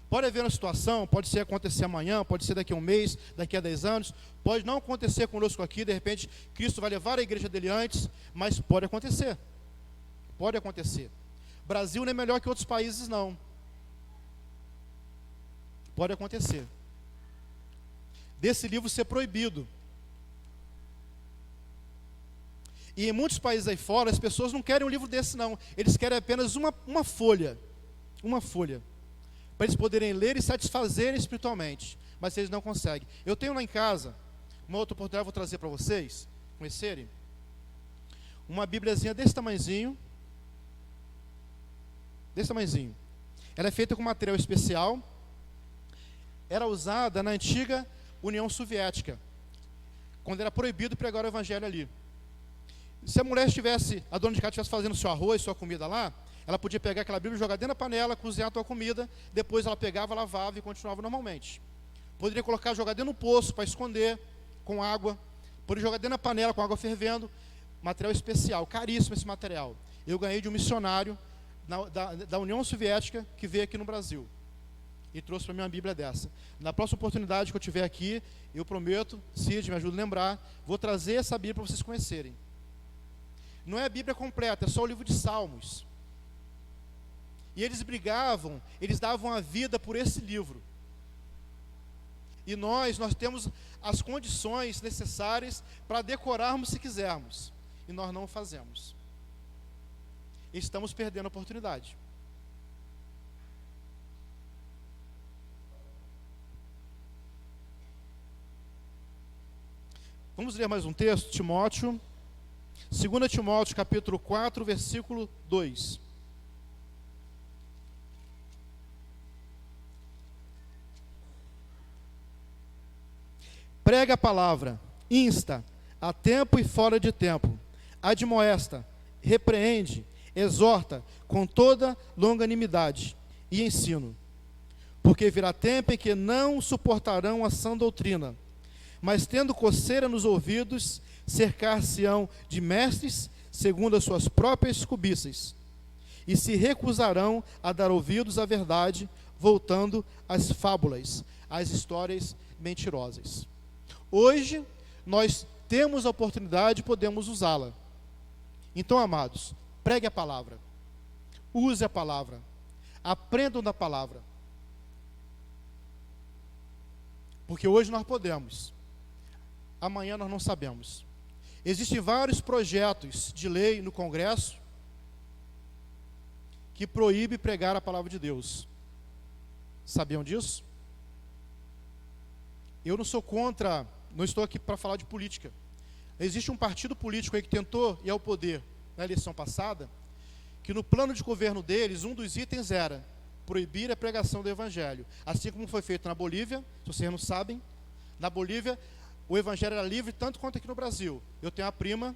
Pode haver uma situação, pode ser acontecer amanhã, pode ser daqui a um mês, daqui a 10 anos, pode não acontecer conosco aqui, de repente Cristo vai levar a igreja dele antes, mas pode acontecer. Pode acontecer. Brasil não é melhor que outros países, não. Pode acontecer. Desse livro ser proibido. E em muitos países aí fora, as pessoas não querem um livro desse, não. Eles querem apenas uma folha. Uma folha. Para eles poderem ler e satisfazerem espiritualmente. Mas eles não conseguem. Eu tenho lá em casa, uma outra oportunidade eu vou trazer para vocês conhecerem, uma bíbliazinha desse tamanhozinho. Desse tamanhozinho. Ela é feita com material especial. Era usada na antiga União Soviética, quando era proibido pregar o evangelho ali. Se a mulher estivesse, a dona de casa estivesse fazendo seu arroz, sua comida lá, ela podia pegar aquela Bíblia, jogar dentro da panela, cozinhar a tua comida, depois ela pegava, lavava e continuava normalmente. Poderia colocar, jogar dentro do poço para esconder com água, poderia jogar dentro da panela com água fervendo, material especial, caríssimo esse material. Eu ganhei de um missionário da União Soviética que veio aqui no Brasil e trouxe para mim uma Bíblia dessa. Na próxima oportunidade que eu tiver aqui, eu prometo, Cid, me ajuda a lembrar, vou trazer essa Bíblia para vocês conhecerem. Não é a Bíblia completa, é só o livro de Salmos. E eles brigavam, eles davam a vida por esse livro. E nós temos as condições necessárias para decorarmos se quisermos. E nós não o fazemos. Estamos perdendo a oportunidade. Vamos ler mais um texto, Timóteo. 2 Timóteo capítulo 4, versículo 2. Prega a palavra, insta, a tempo e fora de tempo, admoesta, repreende, exorta com toda longanimidade e ensino. Porque virá tempo em que não suportarão a sã doutrina, mas tendo coceira nos ouvidos, cercar-se-ão de mestres, segundo as suas próprias cobiças, e se recusarão a dar ouvidos à verdade, voltando às fábulas, às histórias mentirosas. Hoje, nós temos a oportunidade e podemos usá-la. Então, amados, pregue a palavra, use a palavra, aprendam da palavra. Porque hoje nós podemos, amanhã nós não sabemos. Existem vários projetos de lei no Congresso que proíbem pregar a palavra de Deus. Sabiam disso? Eu não sou contra, não estou aqui para falar de política. Existe um partido político aí que tentou ir ao poder na eleição passada, que no plano de governo deles, um dos itens era proibir a pregação do evangelho. Assim como foi feito na Bolívia, se vocês não sabem, na Bolívia o evangelho era livre tanto quanto aqui no Brasil. Eu tenho uma prima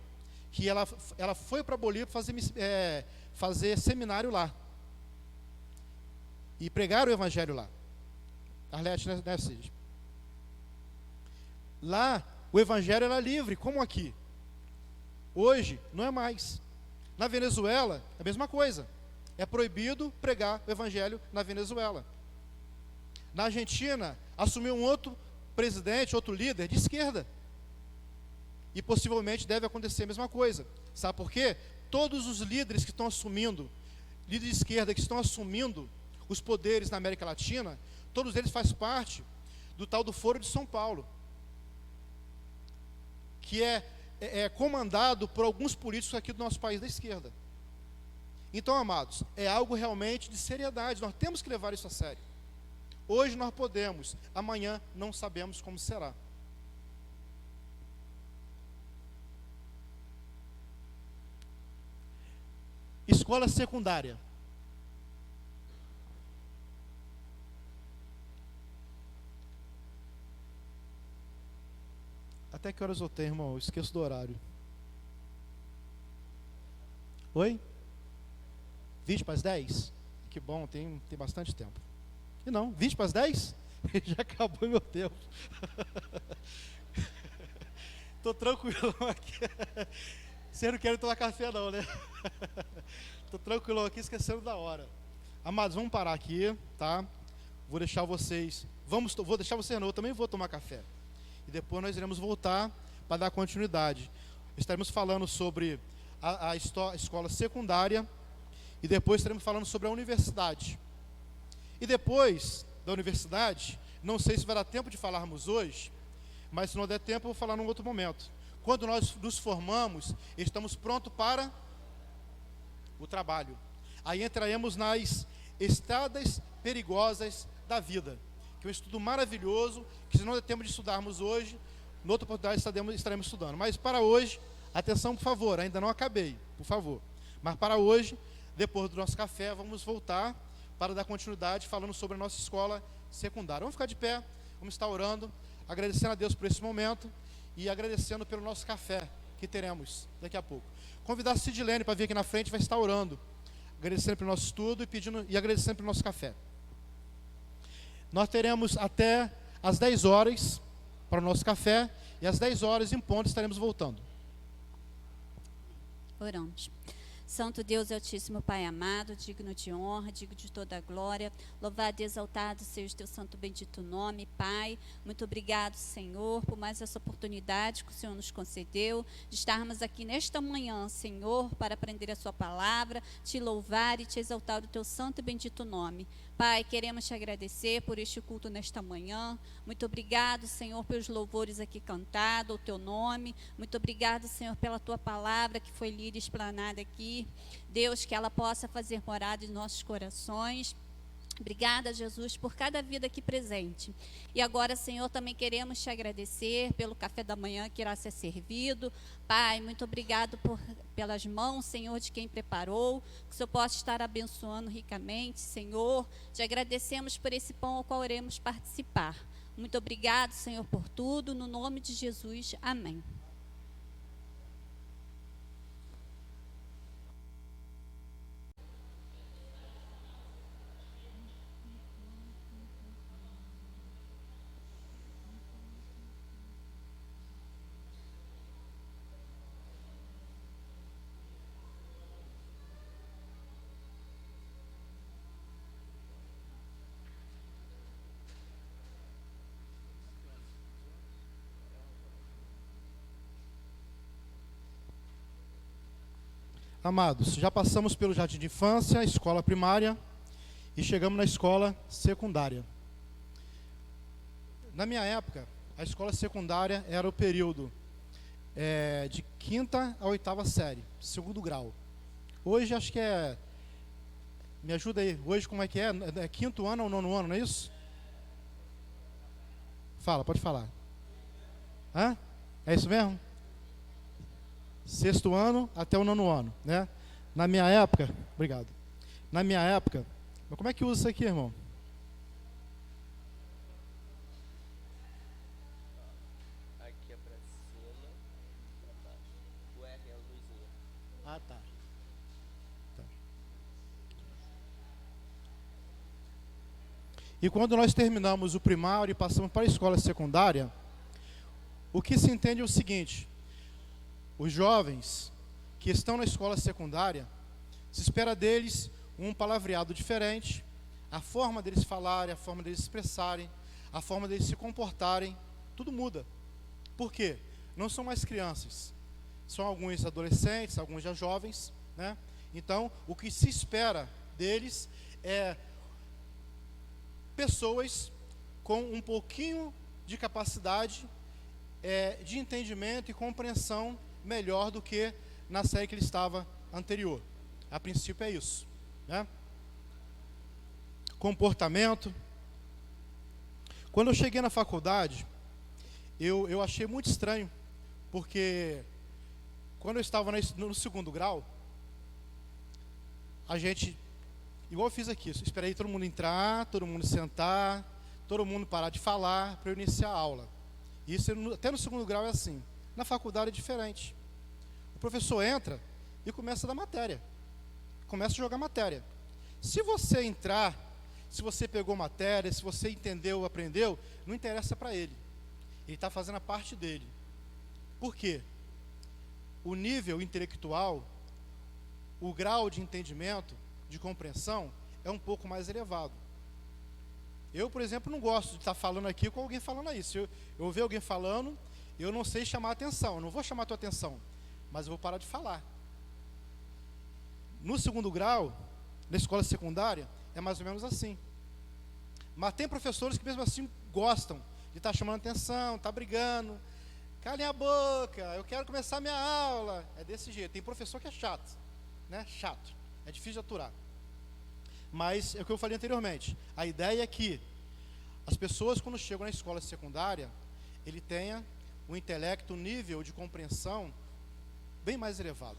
que ela foi para a Bolívia fazer seminário lá. E pregaram o evangelho lá. Arlete, né, Cid? Lá, o evangelho era livre, como aqui. Hoje, não é mais. Na Venezuela, é a mesma coisa. É proibido pregar o evangelho na Venezuela. Na Argentina, assumiu um outro presidente, outro líder de esquerda. E possivelmente deve acontecer a mesma coisa. Sabe por quê? Todos os líderes que estão assumindo, líderes de esquerda que estão assumindo os poderes na América Latina, todos eles fazem parte do tal do Foro de São Paulo, que é comandado por alguns políticos aqui do nosso país da esquerda. Então, amados, é algo realmente de seriedade, nós temos que levar isso a sério. Hoje nós podemos, amanhã não sabemos como será. Escola secundária. Até que horas eu tenho, irmão? Eu esqueço do horário. Oi? 20 para as 10? Que bom, tem bastante tempo. E não, 20 para as 10? Já acabou meu tempo. Estou tranquilo aqui. Vocês não querem tomar café não, né? Estou tranquilo aqui, esquecendo da hora. Amados, vamos parar aqui, tá? Vou deixar vocês... Vou deixar vocês não, eu também vou tomar café. E depois nós iremos voltar para dar continuidade. Estaremos falando sobre a escola secundária e depois estaremos falando sobre a universidade. E depois da universidade, não sei se vai dar tempo de falarmos hoje, mas se não der tempo eu vou falar num outro momento. Quando nós nos formamos, estamos prontos para o trabalho. Aí entraremos nas estradas perigosas da vida, que é um estudo maravilhoso, que se não der tempo de estudarmos hoje, em outra oportunidade estaremos estudando. Mas para hoje, atenção por favor, ainda não acabei, por favor. Mas para hoje, depois do nosso café, vamos voltar para dar continuidade falando sobre a nossa escola secundária. Vamos ficar de pé, vamos estar orando, agradecendo a Deus por esse momento e agradecendo pelo nosso café que teremos daqui a pouco. Convidar a Sidilene para vir aqui na frente, vai estar orando, agradecendo pelo nosso estudo e agradecendo pelo nosso café. Nós teremos até às 10 horas para o nosso café e às 10 horas em ponto estaremos voltando. Oramos. Santo Deus Altíssimo, Pai amado, digno de honra, digno de toda a glória, louvado e exaltado seja o teu santo bendito nome, Pai. Muito obrigado, Senhor, por mais essa oportunidade que o Senhor nos concedeu, de estarmos aqui nesta manhã, Senhor, para aprender a sua palavra, te louvar e te exaltar o teu santo e bendito nome. Pai, queremos te agradecer por este culto nesta manhã. Muito obrigado, Senhor, pelos louvores aqui cantados, o teu nome. Muito obrigado, Senhor, pela tua palavra que foi lida e explanada aqui. Deus, que ela possa fazer morada em nossos corações. Obrigada, Jesus, por cada vida aqui presente. E agora, Senhor, também queremos te agradecer pelo café da manhã que irá ser servido. Pai, muito obrigado pelas mãos, Senhor, de quem preparou. Que o Senhor possa estar abençoando ricamente, Senhor. Te agradecemos por esse pão ao qual iremos participar. Muito obrigado, Senhor, por tudo. No nome de Jesus, amém. Amados, já passamos pelo jardim de infância, escola primária e chegamos na escola secundária. Na minha época, a escola secundária era o período de 5ª a 8ª série, 2º grau. Hoje acho que me ajuda aí, hoje como é que é? É 5º ano ou 9º ano, não é isso? Fala, pode falar. Hã? É isso mesmo? 6º ano até o 9º ano, né? Na minha época, obrigado. Na minha época, mas como é que usa isso aqui, irmão? Aqui é pra cima, pra baixo. O R é a luzinha. Ah, tá. E quando nós terminamos o primário e passamos para a escola secundária, o que se entende é o seguinte: os jovens que estão na escola secundária, se espera deles um palavreado diferente, a forma deles falarem, a forma deles se expressarem, a forma deles se comportarem, tudo muda. Por quê? Não são mais crianças, são alguns adolescentes, alguns já jovens, né? Então, o que se espera deles é pessoas com um pouquinho de capacidade de entendimento e compreensão melhor do que na série que ele estava anterior. A princípio é isso, né? Comportamento. Quando eu cheguei na faculdade, eu achei muito estranho, porque quando eu estava no 2º grau, a gente, igual eu fiz aqui, esperei todo mundo entrar, todo mundo sentar, todo mundo parar de falar para eu iniciar a aula. Isso até no 2º grau é assim. Na faculdade é diferente. O professor entra e começa a dar matéria. Começa a jogar matéria. Se você entrar, se você pegou matéria, se você entendeu, aprendeu, não interessa para ele. Ele está fazendo a parte dele. Por quê? O nível intelectual, o grau de entendimento, de compreensão, é um pouco mais elevado. Eu, por exemplo, não gosto de estar falando aqui com alguém falando isso. Eu ver alguém falando, eu não sei chamar a atenção. Eu não vou chamar a tua atenção, mas eu vou parar de falar. No 2º grau, na escola secundária, é mais ou menos assim. Mas tem professores que mesmo assim gostam de estar chamando atenção, estar brigando. Calem a boca, eu quero começar minha aula. É desse jeito. Tem professor que é chato, né? Chato. É difícil de aturar. Mas é o que eu falei anteriormente. A ideia é que as pessoas, quando chegam na escola secundária, ele tenha um intelecto, um nível de compreensão bem mais elevado.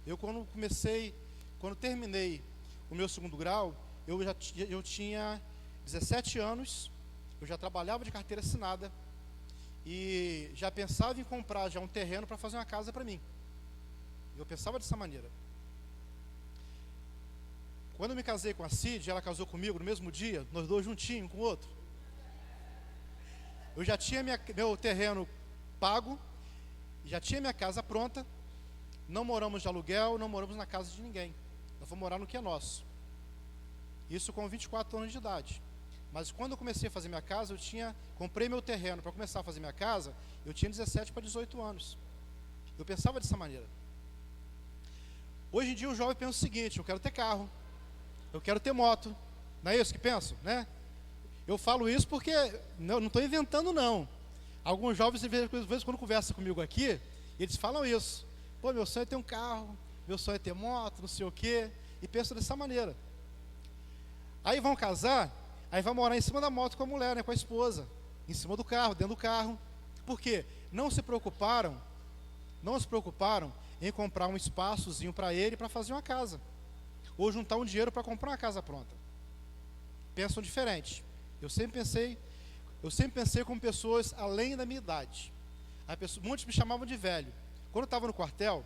Eu quando terminei o meu 2º grau, eu tinha 17 anos, eu já trabalhava de carteira assinada e já pensava em comprar já um terreno para fazer uma casa para mim. Eu pensava dessa maneira. Quando eu me casei com a Cid, ela casou comigo no mesmo dia, nós dois juntinhos, um com o outro. Eu já tinha meu terreno pago, já tinha minha casa pronta, não moramos de aluguel, não moramos na casa de ninguém. Nós vamos morar no que é nosso. Isso com 24 anos de idade. Mas quando eu comecei a fazer minha casa, comprei meu terreno para começar a fazer minha casa, eu tinha 17 para 18 anos. Eu pensava dessa maneira. Hoje em dia o jovem pensa o seguinte: eu quero ter carro, eu quero ter moto. Não é isso que pensam, né? Eu falo isso porque não estou inventando, não. Alguns jovens, de vez em quando conversam comigo aqui, eles falam isso. Pô, meu sonho é ter um carro, meu sonho é ter moto, não sei o quê. E pensam dessa maneira. Aí vão casar, aí vai morar em cima da moto com a mulher, né, com a esposa. Em cima do carro, dentro do carro. Por quê? Não se preocuparam em comprar um espaçozinho para ele para fazer uma casa. Ou juntar um dinheiro para comprar uma casa pronta. Pensam diferente. Eu sempre pensei como pessoas além da minha idade. Muitos me chamavam de velho. Quando eu estava no quartel,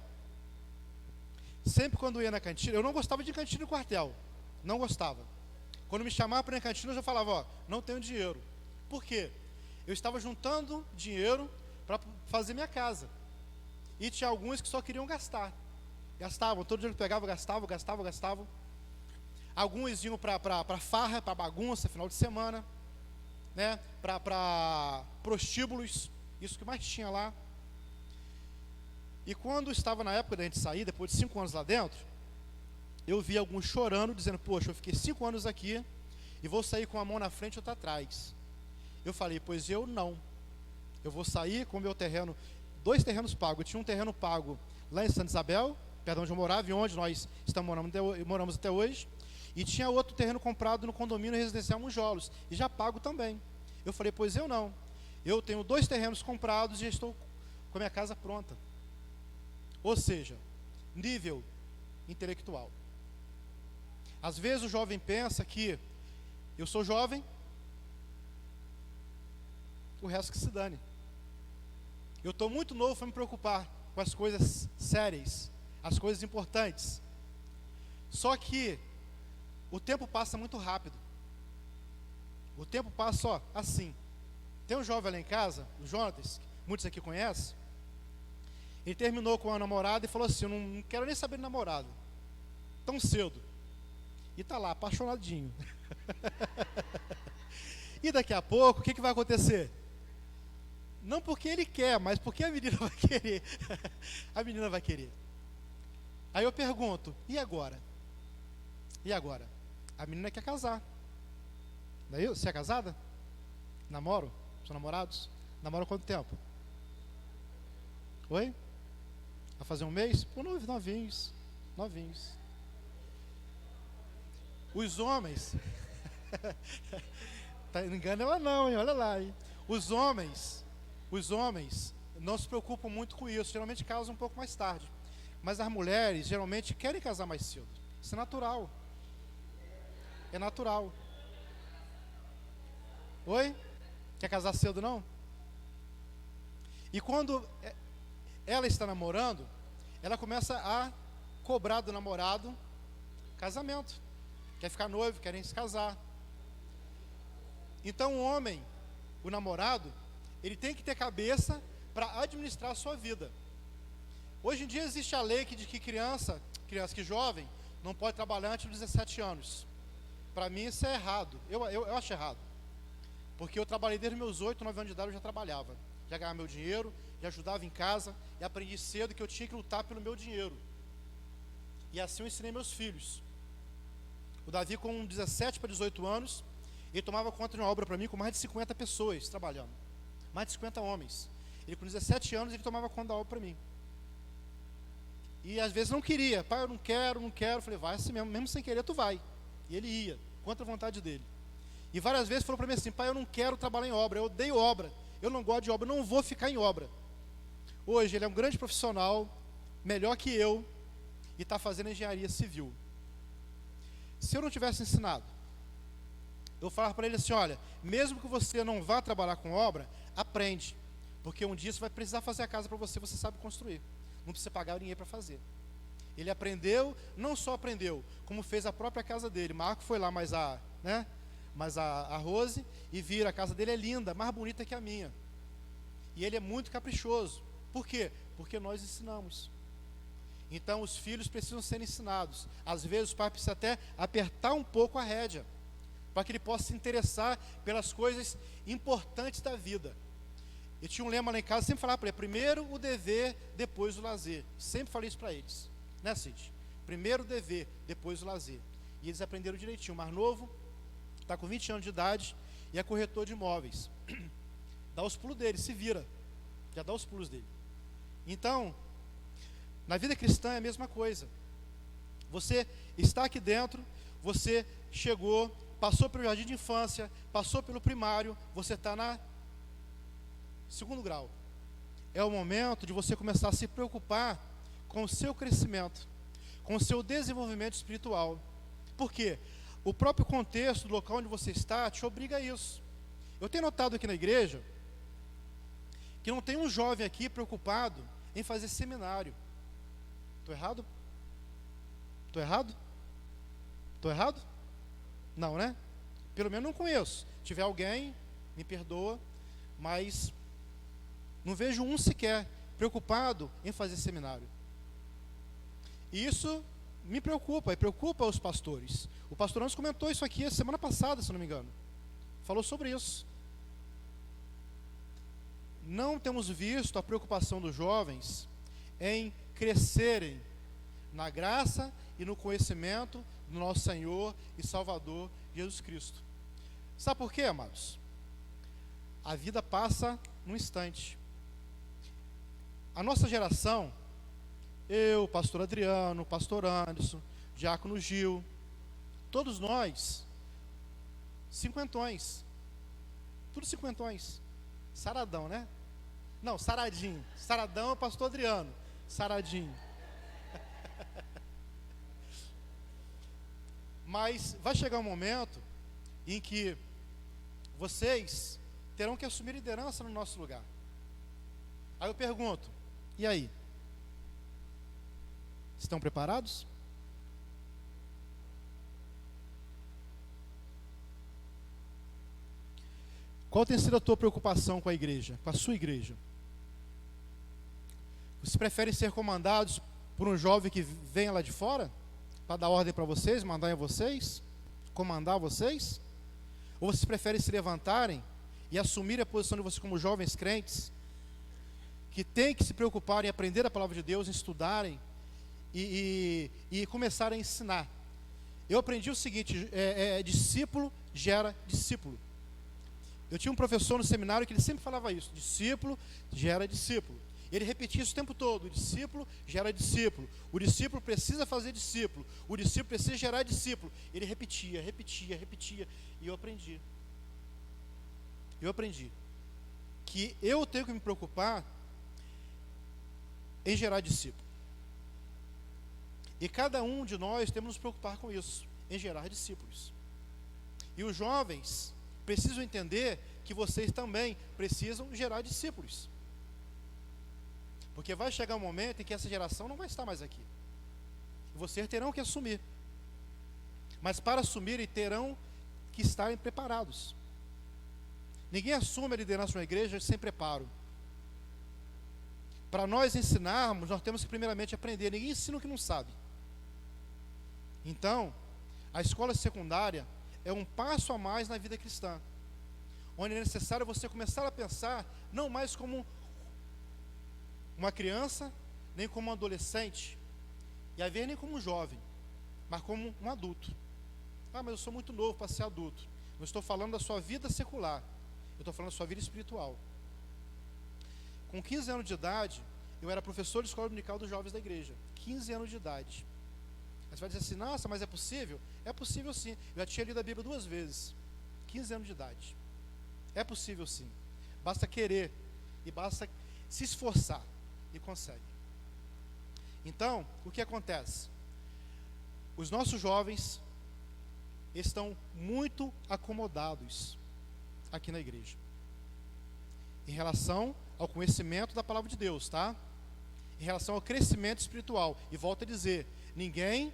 sempre quando eu ia na cantina, eu não gostava de cantina no quartel. Não gostava. Quando me chamavam para ir na cantina, eu já falava, ó, não tenho dinheiro. Por quê? Eu estava juntando dinheiro para fazer minha casa. E tinha alguns que só queriam gastar. Gastavam, todo dia que pegava, gastavam. Alguns iam para farra, para bagunça, final de semana, né? Para prostíbulos, isso que mais tinha lá. E quando estava na época da gente sair, depois de 5 anos lá dentro, eu vi alguns chorando, dizendo, poxa, eu fiquei 5 anos aqui e vou sair com a mão na frente e outra atrás. Eu falei, pois eu não. Eu vou sair com o meu terreno, 2 terrenos pagos. Eu tinha um terreno pago lá em Santa Isabel, perto onde eu morava e onde nós moramos até hoje. E tinha outro terreno comprado no condomínio residencial Monjolos, e já pago também. Eu falei, pois eu não. Eu tenho 2 terrenos comprados e já estou com a minha casa pronta. Ou seja, nível intelectual. Às vezes o jovem pensa que eu sou jovem, o resto que se dane. Eu estou muito novo para me preocupar com as coisas sérias, as coisas importantes. Só que o tempo passa muito rápido. O tempo passa, ó, assim. Tem um jovem lá em casa, o Jonatas, que muitos aqui conhecem. Ele terminou com a namorada e falou assim, eu não quero nem saber de namorado, tão cedo. E está lá, apaixonadinho. E daqui a pouco, o que vai acontecer? Não porque ele quer, mas porque a menina vai querer. A menina vai querer. Aí eu pergunto, e agora? E agora? A menina quer casar. Não é isso? Você é casada? Namoro? São namorados? Namoro há quanto tempo? Oi? Vai fazer um mês? Pô, novinhos. Novinhos. Os homens... Não engana ela não, hein? Olha lá, hein? Os homens não se preocupam muito com isso. Geralmente casam um pouco mais tarde. Mas as mulheres, geralmente, querem casar mais cedo. Isso é natural. É natural. Oi? Quer casar cedo, não? E quando ela está namorando, ela começa a cobrar do namorado casamento. Quer ficar noivo, querem se casar. Então o homem, o namorado, ele tem que ter cabeça para administrar a sua vida. Hoje em dia existe a lei de que criança que jovem, não pode trabalhar antes dos 17 anos. Para mim isso é errado, eu acho errado. Porque eu trabalhei desde meus 8, 9 anos de idade, eu já trabalhava. Já ganhava meu dinheiro, já ajudava em casa, e aprendi cedo que eu tinha que lutar pelo meu dinheiro. E assim eu ensinei meus filhos. O Davi, com 17 para 18 anos, ele tomava conta de uma obra para mim com mais de 50 pessoas trabalhando. Mais de 50 homens. Ele, com 17 anos, ele tomava conta da obra para mim. E às vezes não queria. Pai, eu não quero. Eu falei, vai assim mesmo. Mesmo sem querer, tu vai. E ele ia, contra a vontade dele. E várias vezes falou para mim assim, pai, eu não quero trabalhar em obra. Eu odeio obra. Eu não gosto de obra. Eu não vou ficar em obra. Hoje, ele é um grande profissional, melhor que eu, e está fazendo engenharia civil. Se eu não tivesse ensinado, eu falava para ele assim, olha, mesmo que você não vá trabalhar com obra, aprende, porque um dia você vai precisar fazer a casa para você, você sabe construir, não precisa pagar ninguém para fazer. Ele aprendeu, não só aprendeu, como fez a própria casa dele. Marco foi lá, mas a Rose, e vira, a casa dele é linda, mais bonita que a minha, e ele é muito caprichoso. Por quê? Porque nós ensinamos. Então os filhos precisam ser ensinados. Às vezes o pai precisa até apertar um pouco a rédea, para que ele possa se interessar pelas coisas importantes da vida. Eu tinha um lema lá em casa, sempre falava para ele, primeiro o dever, depois o lazer. Sempre falei isso para eles, né, Cid? Primeiro o dever, depois o lazer. E eles aprenderam direitinho. O mais novo está com 20 anos de idade e é corretor de imóveis. Dá os pulos dele, se vira, já dá os pulos dele. Então, na vida cristã é a mesma coisa. Você está aqui dentro, você chegou, passou pelo jardim de infância, passou pelo primário, você está na segundo grau. É o momento de você começar a se preocupar com o seu crescimento, com o seu desenvolvimento espiritual. Por quê? O próprio contexto do local onde você está te obriga a isso. Eu tenho notado aqui na igreja que não tem um jovem aqui preocupado em fazer seminário. Estou errado? Estou errado? Estou errado? Não, né? Pelo menos não conheço. Se tiver alguém, me perdoa, mas não vejo um sequer preocupado em fazer seminário. E isso me preocupa, e preocupa os pastores. O pastor Anderson comentou isso aqui a semana passada, se não me engano. Falou sobre isso. Não temos visto a preocupação dos jovens em crescerem na graça e no conhecimento do nosso Senhor e Salvador Jesus Cristo. Sabe por quê, amados? A vida passa num instante. A nossa geração, eu, pastor Adriano, pastor Anderson, diácono Gil, todos nós, cinquentões, tudo cinquentões, saradão, né? Não, saradinho, saradão é o pastor Adriano, saradinho. Mas vai chegar um momento em que vocês terão que assumir liderança no nosso lugar. Aí eu pergunto, e aí? Estão preparados? Qual tem sido a tua preocupação com a igreja, com a sua igreja? Vocês preferem ser comandados por um jovem que venha lá de fora, para dar ordem para vocês, mandar em vocês, comandar vocês? Ou vocês preferem se levantarem e assumir a posição de vocês como jovens crentes, que têm que se preocupar em aprender a palavra de Deus, em estudarem e começarem a ensinar? Eu aprendi o seguinte, discípulo gera discípulo. Eu tinha um professor no seminário que ele sempre falava isso, discípulo gera discípulo. Ele repetia isso o tempo todo, o discípulo gera discípulo, o discípulo precisa fazer discípulo, o discípulo precisa gerar discípulo. Ele repetia, e eu aprendi. Eu aprendi que eu tenho que me preocupar em gerar discípulo. E cada um de nós temos que nos preocupar com isso, em gerar discípulos. E os jovens precisam entender que vocês também precisam gerar discípulos. Porque vai chegar um momento em que essa geração não vai estar mais aqui. E vocês terão que assumir. Mas para assumirem, terão que estarem preparados. Ninguém assume a liderança de uma igreja sem preparo. Para nós ensinarmos, nós temos que primeiramente aprender. Ninguém ensina o que não sabe. Então, a escola secundária é um passo a mais na vida cristã, onde é necessário você começar a pensar não mais como uma criança, nem como um adolescente, e a ver nem como um jovem, mas como um adulto. Ah, mas eu sou muito novo para ser adulto. Não estou falando da sua vida secular, eu estou falando da sua vida espiritual. Com 15 anos de idade, eu era professor de escola dominical dos jovens da igreja. 15 anos de idade. Aí você vai dizer assim, nossa, mas é possível? É possível sim. Eu já tinha lido a Bíblia 2 vezes. 15 anos de idade. É possível sim. Basta querer e basta se esforçar. E consegue. Então, o que acontece? Os nossos jovens estão muito acomodados aqui na igreja, em relação ao conhecimento da palavra de Deus, tá? Em relação ao crescimento espiritual. E volto a dizer, ninguém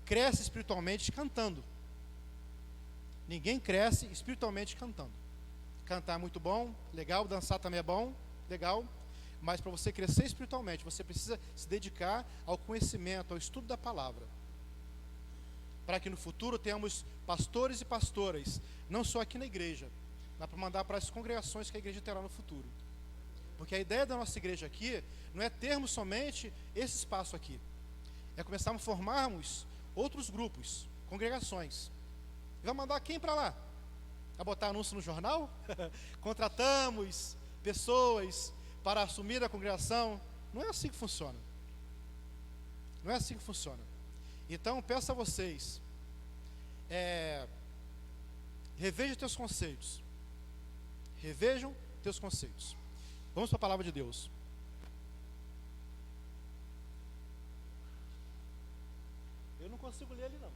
cresce espiritualmente cantando. Ninguém cresce espiritualmente cantando. Cantar é muito bom, legal, dançar também é bom, legal. Mas para você crescer espiritualmente, você precisa se dedicar ao conhecimento, ao estudo da palavra. Para que no futuro tenhamos pastores e pastoras, não só aqui na igreja, mas para mandar para as congregações que a igreja terá no futuro. Porque a ideia da nossa igreja aqui não é termos somente esse espaço aqui. É começarmos a formarmos outros grupos, congregações. E vai mandar quem para lá? Vai botar anúncio no jornal? Contratamos pessoas para assumir a congregação. Não é assim que funciona. Não é assim que funciona. Então, peço a vocês, revejam teus conceitos. Revejam teus conceitos. Vamos para a palavra de Deus. Eu não consigo ler ali, não.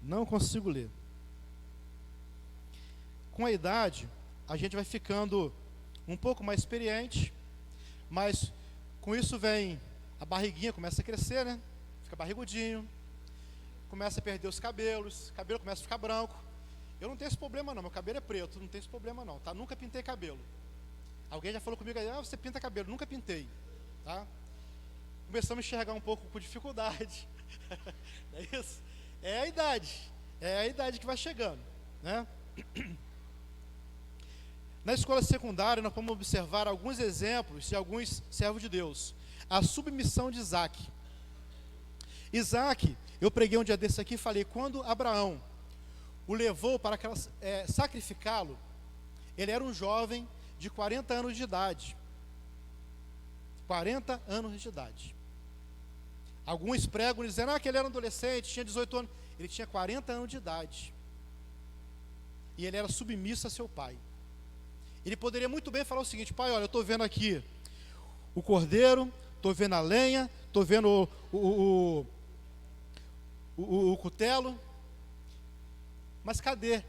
Não consigo ler. Com a idade, a gente vai ficando um pouco mais experiente, mas com isso vem a barriguinha, começa a crescer, né? Fica barrigudinho, começa a perder os cabelos, o cabelo começa a ficar branco. Eu não tenho esse problema não, meu cabelo é preto, não tem esse problema não, tá? Nunca pintei cabelo. Alguém já falou comigo, você pinta cabelo, nunca pintei, tá? Começamos a enxergar um pouco com dificuldade, não é isso? É a idade que vai chegando, né? Na escola secundária, nós vamos observar alguns exemplos de alguns servos de Deus. A submissão de Isaac. Isaac, eu preguei um dia desse aqui e falei, quando Abraão o levou para sacrificá-lo, ele era um jovem de 40 anos de idade. 40 anos de idade. Alguns pregam dizendo que ele era um adolescente, tinha 18 anos. Ele tinha 40 anos de idade. E ele era submisso a seu pai. Ele poderia muito bem falar o seguinte: pai, olha, eu estou vendo aqui o cordeiro, estou vendo a lenha, estou vendo o cutelo, mas cadê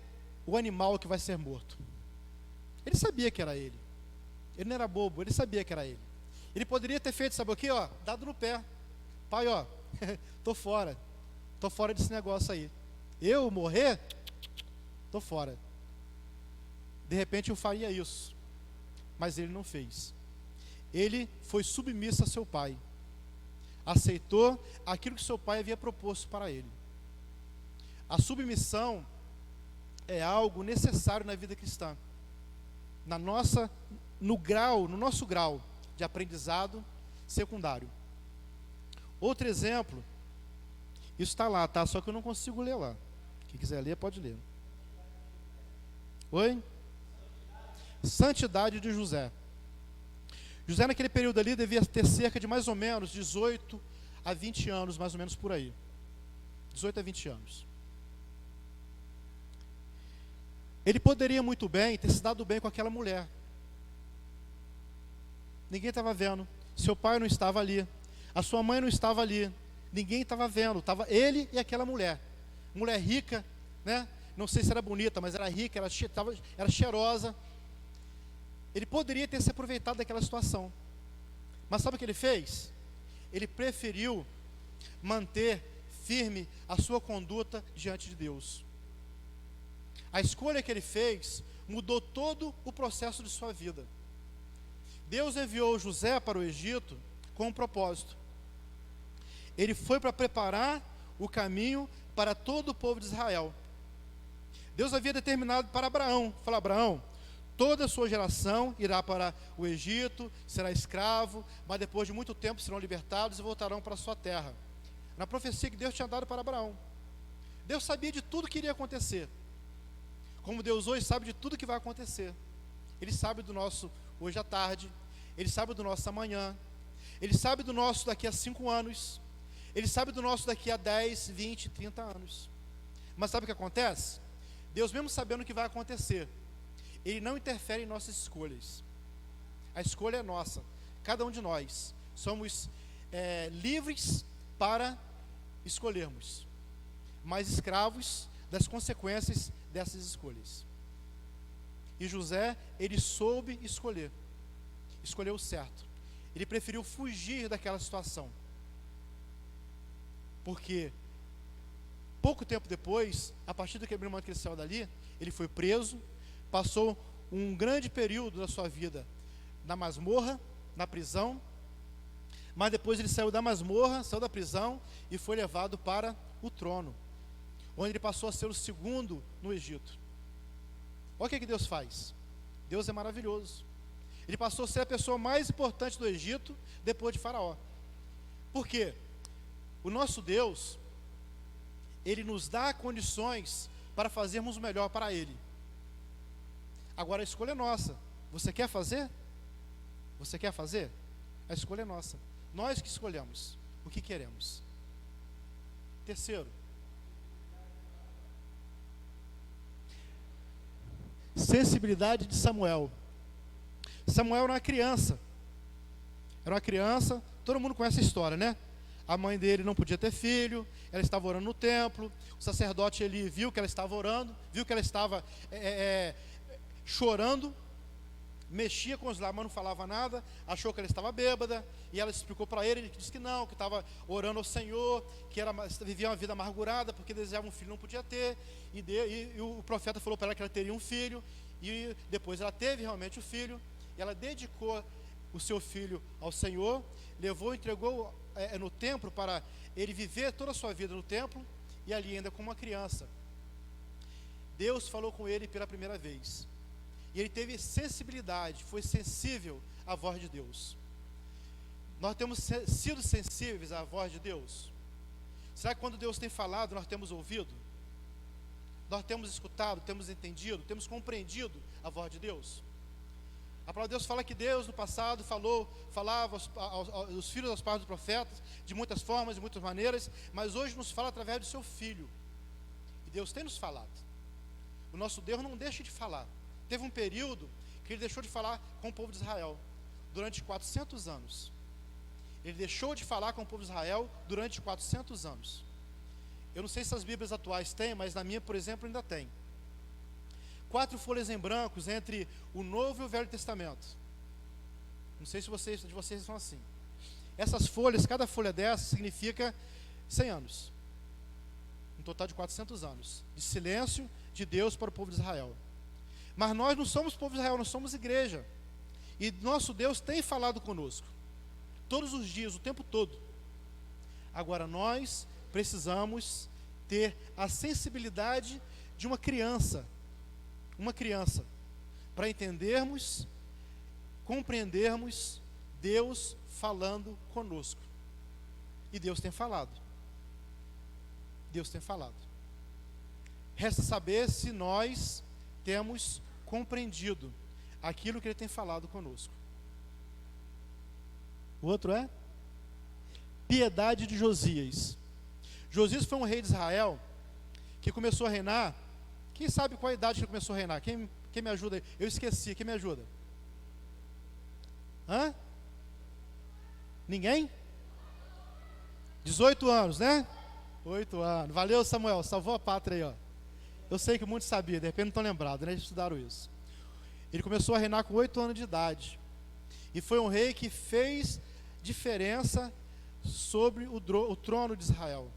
o animal que vai ser morto? Ele sabia que era ele. Ele não era bobo, ele sabia que era ele. Ele poderia ter feito, sabe o quê? Dado no pé. Pai, estou fora desse negócio aí. Eu morrer, estou fora. De repente eu faria isso, mas ele não fez. Ele foi submisso a seu pai, aceitou aquilo que seu pai havia proposto para ele. A submissão é algo necessário na vida cristã, no nosso grau de aprendizado secundário. Outro exemplo, isso está lá, tá? Só que eu não consigo ler lá. Quem quiser ler, pode ler. Oi? Santidade de José. José naquele período ali devia ter cerca de mais ou menos 18 a 20 anos, mais ou menos por aí. 18 a 20 anos. Ele poderia muito bem ter se dado bem com aquela mulher. Ninguém estava vendo. Seu pai não estava ali. A sua mãe não estava ali. Ninguém estava vendo. Estava ele e aquela mulher. Mulher rica, né? Não sei se era bonita, mas era rica, era cheirosa. Ele poderia ter se aproveitado daquela situação. Mas sabe o que ele fez? Ele preferiu manter firme a sua conduta diante de Deus. A escolha que ele fez mudou todo o processo de sua vida. Deus enviou José para o Egito com um propósito. Ele foi para preparar o caminho para todo o povo de Israel. Deus havia determinado para Abraão, falou: Abraão, toda a sua geração irá para o Egito, será escravo, mas depois de muito tempo serão libertados e voltarão para a sua terra. Na profecia que Deus tinha dado para Abraão. Deus sabia de tudo que iria acontecer. Como Deus hoje sabe de tudo que vai acontecer. Ele sabe do nosso hoje à tarde, Ele sabe do nosso amanhã, Ele sabe do nosso daqui a 5 anos, Ele sabe do nosso daqui a 10, 20, 30 anos. Mas sabe o que acontece? Deus, mesmo sabendo o que vai acontecer, Ele não interfere em nossas escolhas. A escolha é nossa. Cada um de nós somos livres para escolhermos, mas escravos das consequências dessas escolhas. E José, ele soube escolher. Escolheu o certo. Ele preferiu fugir daquela situação. Porque pouco tempo depois, a partir daquele momento que ele saiu dali, ele foi preso, passou um grande período da sua vida na masmorra, na prisão, mas depois ele saiu da masmorra, saiu da prisão e foi levado para o trono, onde ele passou a ser o segundo no Egito. Olha o que Deus faz. Deus é maravilhoso. Ele passou a ser a pessoa mais importante do Egito depois de Faraó. Por quê? O nosso Deus, Ele nos dá condições para fazermos o melhor para Ele. Agora a escolha é nossa. Você quer fazer? Você quer fazer? A escolha é nossa. Nós que escolhemos o que queremos. Terceiro, sensibilidade de Samuel. Samuel era uma criança. Todo mundo conhece a história, né? A mãe dele não podia ter filho, ela estava orando no templo, o sacerdote Eli viu que ela estava orando, viu que ela estava chorando, mexia com os lábios, mas não falava nada, achou que ela estava bêbada, e ela explicou para ele, ele disse que não, que estava orando ao Senhor, que vivia uma vida amargurada, porque desejava um filho, não podia ter, e o profeta falou para ela que ela teria um filho, e depois ela teve realmente o filho, e ela dedicou o seu filho ao Senhor, levou, entregou no templo para ele viver toda a sua vida no templo, e ali ainda como uma criança. Deus falou com ele pela primeira vez, E ele teve sensibilidade, foi sensível à voz de Deus. Nós temos sido sensíveis à voz de Deus? Será que quando Deus tem falado, nós temos ouvido? Nós temos escutado, temos entendido, temos compreendido a voz de Deus? A palavra de Deus fala que Deus no passado falava aos filhos, aos pais dos profetas, de muitas formas, de muitas maneiras, mas hoje nos fala através do seu Filho. E Deus tem nos falado. O nosso Deus não deixa de falar. Teve um período que ele deixou de falar com o povo de Israel, durante 400 anos. Ele deixou de falar com o povo de Israel durante 400 anos. Eu não sei se as Bíblias atuais têm, mas na minha, por exemplo, ainda tem. 4 folhas em brancos entre o Novo e o Velho Testamento. Não sei se de vocês são assim. Essas folhas, cada folha dessa significa 100 anos. Um total de 400 anos de silêncio de Deus para o povo de Israel. Mas nós não somos povo de Israel, nós somos igreja. E nosso Deus tem falado conosco. Todos os dias, o tempo todo. Agora nós precisamos ter a sensibilidade de uma criança, para entendermos, compreendermos Deus falando conosco. E Deus tem falado. Deus tem falado. Resta saber se nós temos compreendido aquilo que Ele tem falado conosco. O outro é piedade de Josias. Josias foi um rei de Israel que começou a reinar. Quem sabe qual a idade que ele começou a reinar? Quem me ajuda aí? Eu esqueci, quem me ajuda? Hã? Ninguém? 18 anos, né? 8 anos. Valeu, Samuel, salvou a pátria aí, ó. Eu sei que muitos sabiam, de repente não estão lembrados, né? Eles estudaram isso. Ele começou a reinar com 8 anos de idade. E foi um rei que fez diferença sobre o trono de Israel.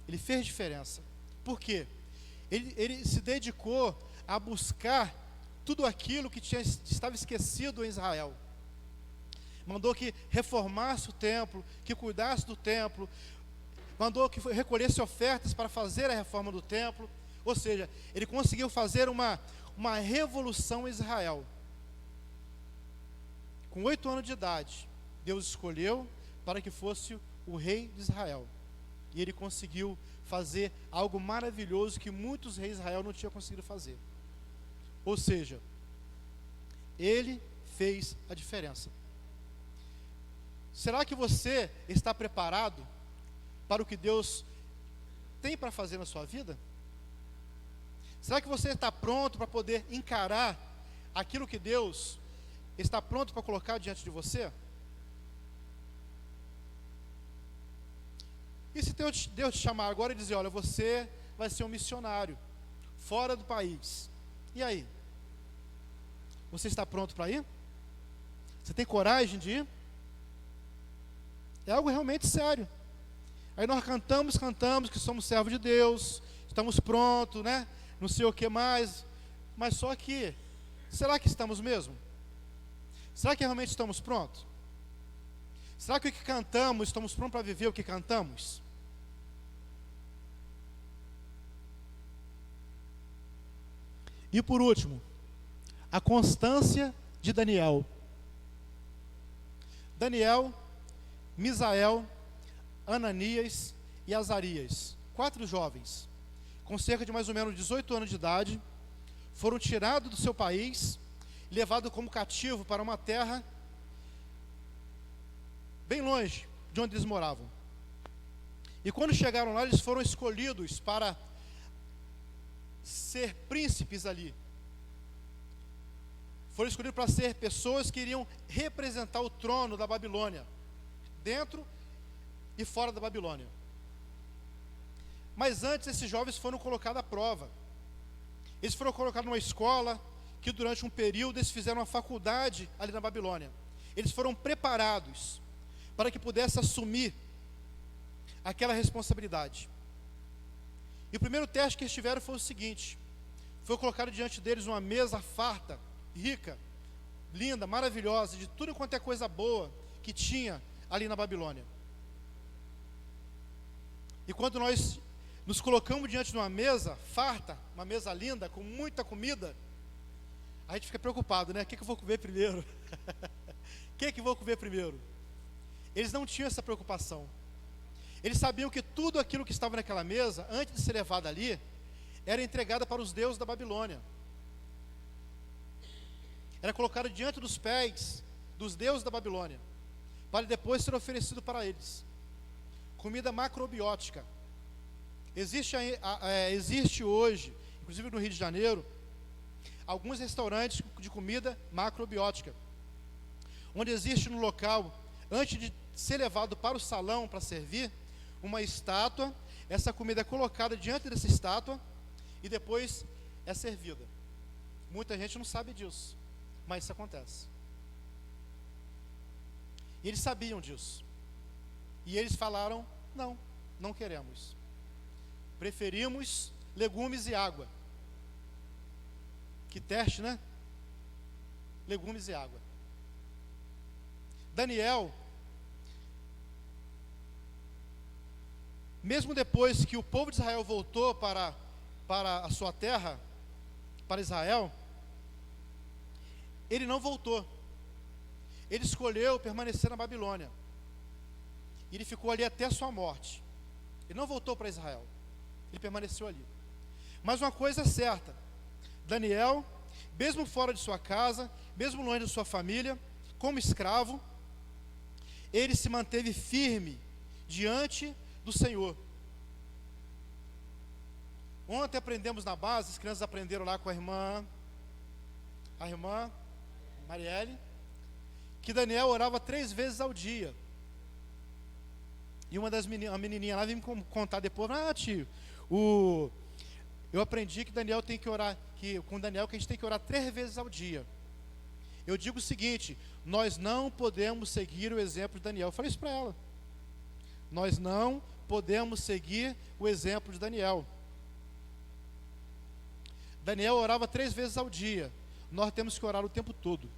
Ele fez diferença. Por quê? Ele se dedicou a buscar tudo aquilo que estava esquecido em Israel. Mandou que reformasse o templo, que cuidasse do templo, mandou que recolhesse ofertas para fazer a reforma do templo. Ou seja, ele conseguiu fazer uma revolução em Israel. Com 8 anos de idade, Deus escolheu para que fosse o rei de Israel. E ele conseguiu fazer algo maravilhoso que muitos reis de Israel não tinham conseguido fazer. Ou seja, ele fez a diferença. Será que você está preparado para o que Deus tem para fazer na sua vida? Será que você está pronto para poder encarar aquilo que Deus está pronto para colocar diante de você? E se Deus te chamar agora e dizer, olha, você vai ser um missionário fora do país. E aí? Você está pronto para ir? Você tem coragem de ir? É algo realmente sério. Aí nós cantamos que somos servos de Deus, estamos prontos, né? Não sei o que mais. Mas só que, será que estamos mesmo? Será que realmente estamos prontos? Será que o que cantamos, estamos prontos para viver o que cantamos? E por último, a constância de Daniel. Daniel, Misael, Ananias e Azarias, 4 jovens, com cerca de mais ou menos 18 anos de idade, foram tirados do seu país, levados como cativo para uma terra bem longe de onde eles moravam. E quando chegaram lá, eles foram escolhidos para ser príncipes ali. Foram escolhidos para ser pessoas que iriam representar o trono da Babilônia, dentro e fora da Babilônia. Mas antes, esses jovens foram colocados à prova. Eles foram colocados numa escola, que durante um período eles fizeram uma faculdade ali na Babilônia. Eles foram preparados para que pudessem assumir aquela responsabilidade. E o primeiro teste que eles tiveram foi o seguinte: foi colocado diante deles uma mesa farta, rica, linda, maravilhosa, de tudo quanto é coisa boa que tinha ali na Babilônia. E quando nós nos colocamos diante de uma mesa farta, uma mesa linda, com muita comida, A gente fica preocupado, né? O que eu vou comer primeiro? O que eu vou comer primeiro? Eles não tinham essa preocupação. Eles sabiam que tudo aquilo que estava naquela mesa, antes de ser levado ali, era entregado para os deuses da Babilônia. Era colocado diante dos pés dos deuses da Babilônia, para depois ser oferecido para eles. Comida macrobiótica. Existe hoje, inclusive no Rio de Janeiro, alguns restaurantes de comida macrobiótica, onde existe no local, antes de ser levado para o salão para servir, uma estátua. Essa comida é colocada diante dessa estátua e depois é servida. Muita gente não sabe disso, mas isso acontece. E eles sabiam disso. E eles falaram: não, não queremos. Preferimos legumes e água. Que teste, né? Legumes e água. Daniel, mesmo depois que o povo de Israel voltou para a sua terra, para Israel, ele não voltou. Ele escolheu permanecer na Babilônia. Ele ficou ali até a sua morte. Ele não voltou para Israel. Ele permaneceu ali. Mas uma coisa é certa: Daniel, mesmo fora de sua casa, mesmo longe de sua família, como escravo, ele se manteve firme diante do Senhor. Ontem aprendemos na base, as crianças aprenderam lá com a irmã Marielle, que Daniel orava 3 vezes ao dia. E a menininha lá veio me contar depois: tio, eu aprendi que Daniel tem que orar, com Daniel que a gente tem que orar 3 vezes ao dia. Eu digo o seguinte: nós não podemos seguir o exemplo de Daniel. Eu falei isso para ela. Nós não podemos seguir o exemplo de Daniel. Daniel orava 3 vezes ao dia. Nós temos que orar o tempo todo.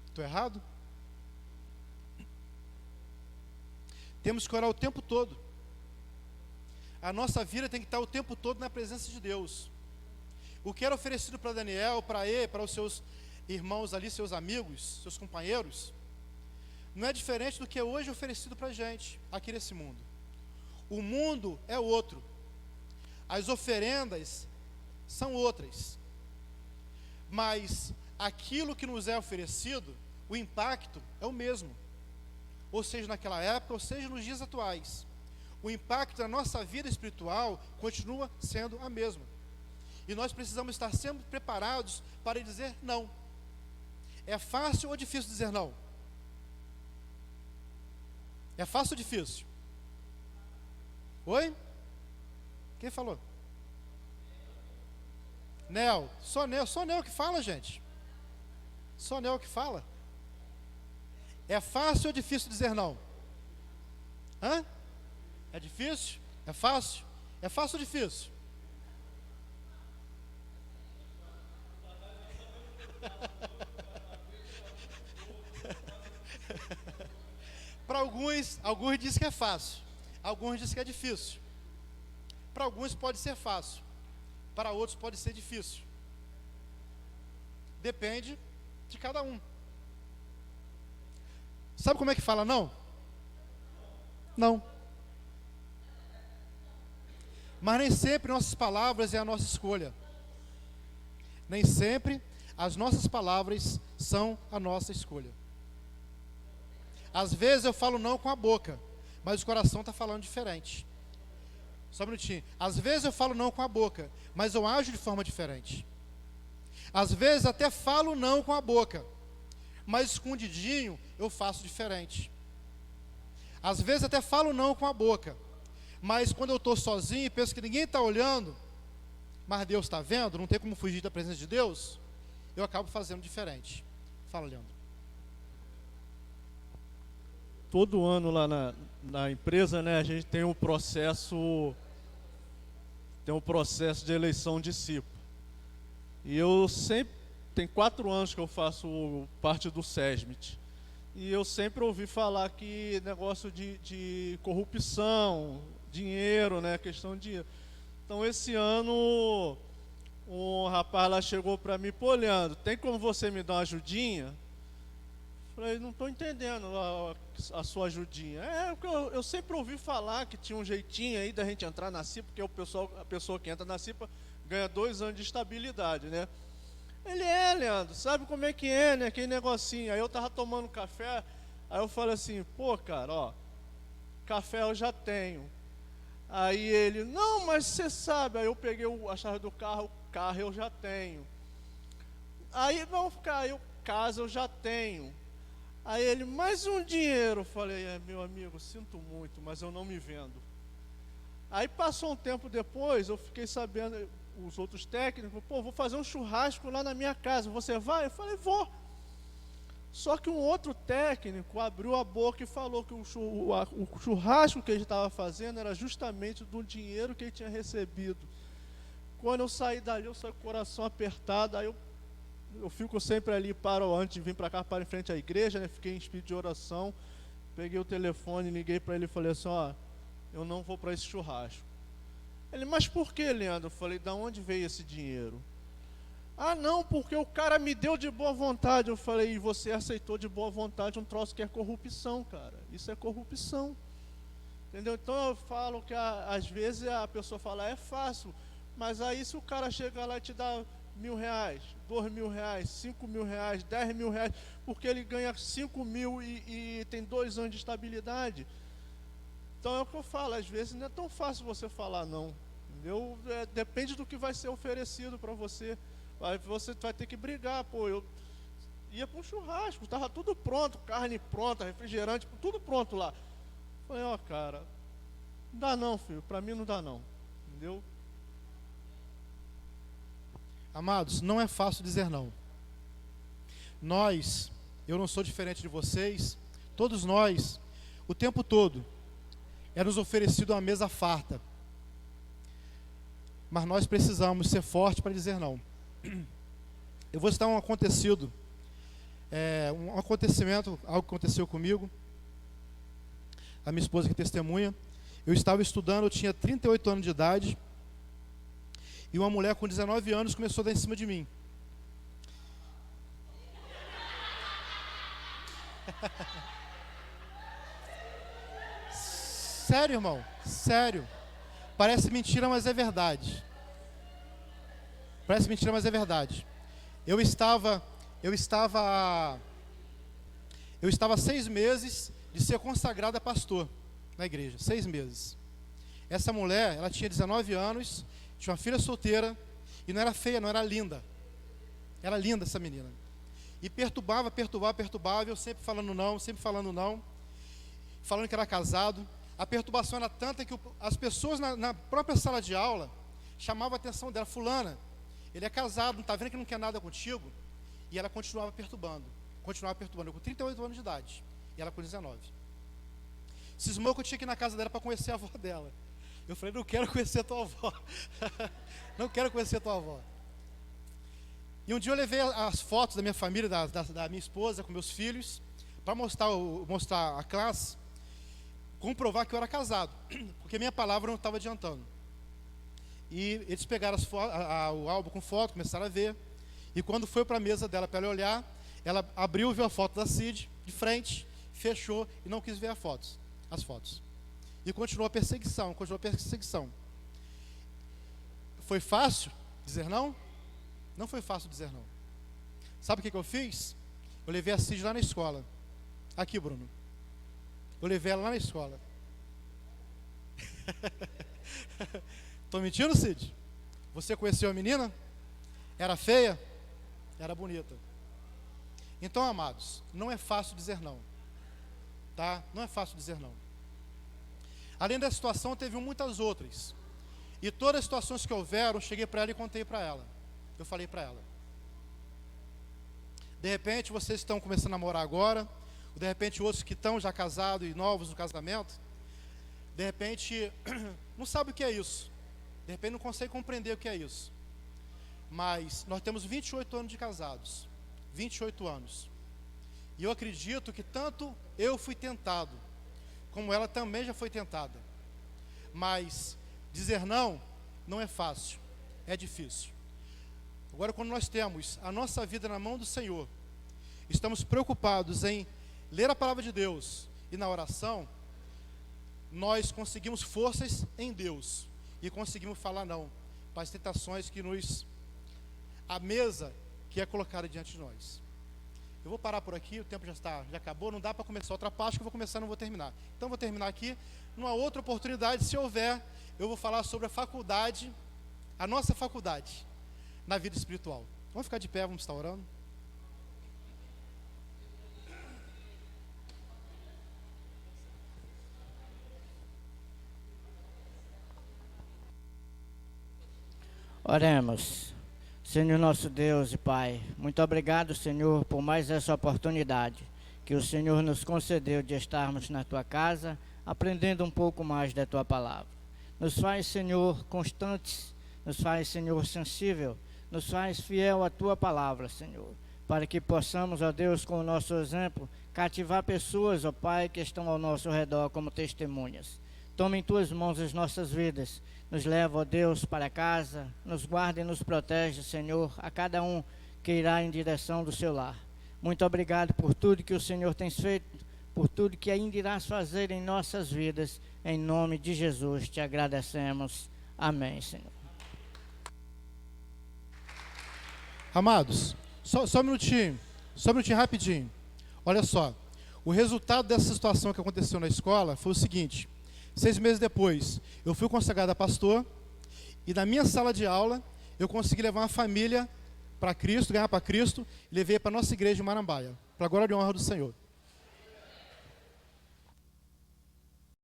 Estou errado? Temos que orar o tempo todo. A nossa vida tem que estar o tempo todo na presença de Deus. O que era oferecido para Daniel, para ele, para os seus irmãos ali, seus amigos, seus companheiros, não é diferente do que é hoje oferecido para a gente, aqui nesse mundo. O mundo é outro. As oferendas são outras. Mas aquilo que nos é oferecido, o impacto é o mesmo. Ou seja, naquela época, ou seja, nos dias atuais. O impacto da nossa vida espiritual continua sendo a mesma. E nós precisamos estar sempre preparados para dizer não. É fácil ou difícil dizer não? É fácil ou difícil? Oi? Quem falou? Nel. Só Nel que fala, gente. Só Nel que fala. É fácil ou difícil dizer não? Hã? É difícil? É fácil? É fácil ou difícil? Para alguns dizem que é fácil. Alguns dizem que é difícil. Para alguns pode ser fácil. Para outros pode ser difícil. Depende de cada um. Sabe como é que fala não? Não. Mas nem sempre nossas palavras é a nossa escolha. Nem sempre as nossas palavras são a nossa escolha. Às vezes eu falo não com a boca, mas o coração está falando diferente. Só um minutinho. Às vezes eu falo não com a boca, mas eu ajo de forma diferente. Às vezes até falo não com a boca, mas escondidinho eu faço diferente. Às vezes até falo não com a boca, mas quando eu estou sozinho e penso que ninguém está olhando, mas Deus está vendo, não tem como fugir da presença de Deus, eu acabo fazendo diferente. Fala, Leandro. Todo ano lá na empresa, né, a gente tem um processo de eleição de discípulo. E eu sempre, tem 4 anos que eu faço parte do SESMIT. E eu sempre ouvi falar que negócio de corrupção, dinheiro, né? Questão de dinheiro. Então, esse ano, um rapaz lá chegou para mim, pô, Leandro, tem como você me dar uma ajudinha? Falei, não estou entendendo a sua ajudinha. Porque eu sempre ouvi falar que tinha um jeitinho aí da gente entrar na CIPA, porque a pessoa que entra na CIPA ganha 2 anos de estabilidade, né? Ele Leandro, sabe como é que é, né? Aquele negocinho. Aí eu tava tomando café, aí eu falei assim, pô, cara, ó, café eu já tenho. Aí ele, não, mas você sabe. Aí eu peguei a chave do carro, o carro eu já tenho. Aí, não, cara, casa eu já tenho. Aí ele, mais um dinheiro. Eu falei, meu amigo, sinto muito, mas eu não me vendo. Aí passou um tempo depois, eu fiquei sabendo, os outros técnicos, pô, vou fazer um churrasco lá na minha casa, você vai? Eu falei, vou. Só que um outro técnico abriu a boca e falou que o churrasco que ele estava fazendo era justamente do dinheiro que ele tinha recebido. Quando eu saí dali, eu saí com o coração apertado, aí eu fico sempre ali, paro antes de vir para cá, para em frente à igreja, né? Fiquei em espírito de oração, peguei o telefone, liguei para ele e falei assim, ó, eu não vou para esse churrasco. Ele, mas por que, Leandro? Eu falei, da onde veio esse dinheiro? Ah, não, porque o cara me deu de boa vontade. Eu falei, e você aceitou de boa vontade um troço que é corrupção, cara. Isso é corrupção. Entendeu? Então eu falo que às vezes a pessoa fala, é fácil, mas aí se o cara chegar lá e te dá R$1.000, R$2.000, R$5.000, R$10.000, porque ele ganha 5.000 e tem 2 anos de estabilidade. Então é o que eu falo, às vezes não é tão fácil você falar não, entendeu? Depende do que vai ser oferecido para você. Você vai ter que brigar, pô, eu ia para um churrasco, estava tudo pronto, carne pronta, refrigerante, tudo pronto lá. Falei, ó, cara, não dá não, filho, para mim não dá não, entendeu? Amados, não é fácil dizer não. Eu não sou diferente de vocês, todos nós, o tempo todo, é nos oferecido uma mesa farta. Mas nós precisamos ser fortes para dizer não. Eu vou citar um acontecimento, algo que aconteceu comigo, a minha esposa que testemunha. Eu estava estudando, eu tinha 38 anos de idade, e uma mulher com 19 anos começou a dar em cima de mim. Sério, irmão, sério. Parece mentira, mas é verdade. Parece mentira, mas é verdade. Eu estava 6 meses de ser consagrado a pastor na igreja, 6 meses. Essa mulher, ela tinha 19 anos, tinha uma filha solteira, e não era feia, não era linda. Era linda essa menina. E perturbava, e eu sempre falando não, falando que era casado. A perturbação era tanta que as pessoas na própria sala de aula chamavam a atenção dela, fulana, ele é casado, não está vendo que não quer nada contigo? E ela continuava perturbando, eu com 38 anos de idade, e ela com 19. Cismou que eu tinha que ir na casa dela para conhecer a avó dela. Eu falei, não quero conhecer a tua avó. Não quero conhecer a tua avó. E um dia eu levei as fotos da minha família, da minha esposa, com meus filhos, para mostrar a classe, comprovar que eu era casado, porque minha palavra não estava adiantando. E eles pegaram o álbum com foto, começaram a ver, e quando foi para a mesa dela para ela olhar, ela abriu, viu a foto da Cid, de frente, fechou e não quis ver as fotos. E continuou a perseguição. Foi fácil dizer não? Não foi fácil dizer não. Sabe o que eu fiz? Eu levei a Cid lá na escola. Aqui, Bruno. Eu levei ela lá na escola. Estou mentindo, Cid? Você conheceu a menina? Era feia? Era bonita. Então, amados, não é fácil dizer não. Tá? Não é fácil dizer não. Além da situação, teve muitas outras. E todas as situações que houveram, eu cheguei para ela e contei para ela. Eu falei para ela. De repente, vocês estão começando a namorar agora, ou de repente outros que estão já casados e novos no casamento, de repente não sabe o que é isso. De repente não consegue compreender o que é isso. Mas nós temos 28 anos de casados. 28 anos. E eu acredito que tanto eu fui tentado, como ela também já foi tentada. Mas dizer não é fácil, é difícil. Agora, quando nós temos a nossa vida na mão do Senhor, estamos preocupados em ler a palavra de Deus e na oração, nós conseguimos forças em Deus e conseguimos falar não para as tentações que a mesa que é colocada diante de nós. Eu vou parar por aqui, o tempo já acabou, não dá para começar outra parte, que eu vou começar e não vou terminar. Então vou terminar aqui, numa outra oportunidade, se houver, eu vou falar sobre a nossa faculdade na vida espiritual. Vamos ficar de pé, vamos estar orando. Oremos. Senhor nosso Deus e Pai, muito obrigado, Senhor, por mais essa oportunidade que o Senhor nos concedeu de estarmos na Tua casa, aprendendo um pouco mais da Tua palavra. Nos faz, Senhor, constantes, nos faz, Senhor, sensível, nos faz fiel à Tua palavra, Senhor, para que possamos, ó Deus, com o nosso exemplo, cativar pessoas, ó Pai, que estão ao nosso redor como testemunhas. Toma em Tuas mãos as nossas vidas, nos leva, ó Deus, para casa, nos guarda e nos protege, Senhor, a cada um que irá em direção do seu lar. Muito obrigado por tudo que o Senhor tem feito, por tudo que ainda irás fazer em nossas vidas. Em nome de Jesus te agradecemos. Amém, Senhor. Amados, só um minutinho rapidinho. Olha só, o resultado dessa situação que aconteceu na escola foi o seguinte: 6 meses depois, eu fui consagrado a pastor, e na minha sala de aula, eu consegui levar uma família para Cristo, ganhar para Cristo, e levei para a nossa igreja em Marambaia, para a glória e honra do Senhor.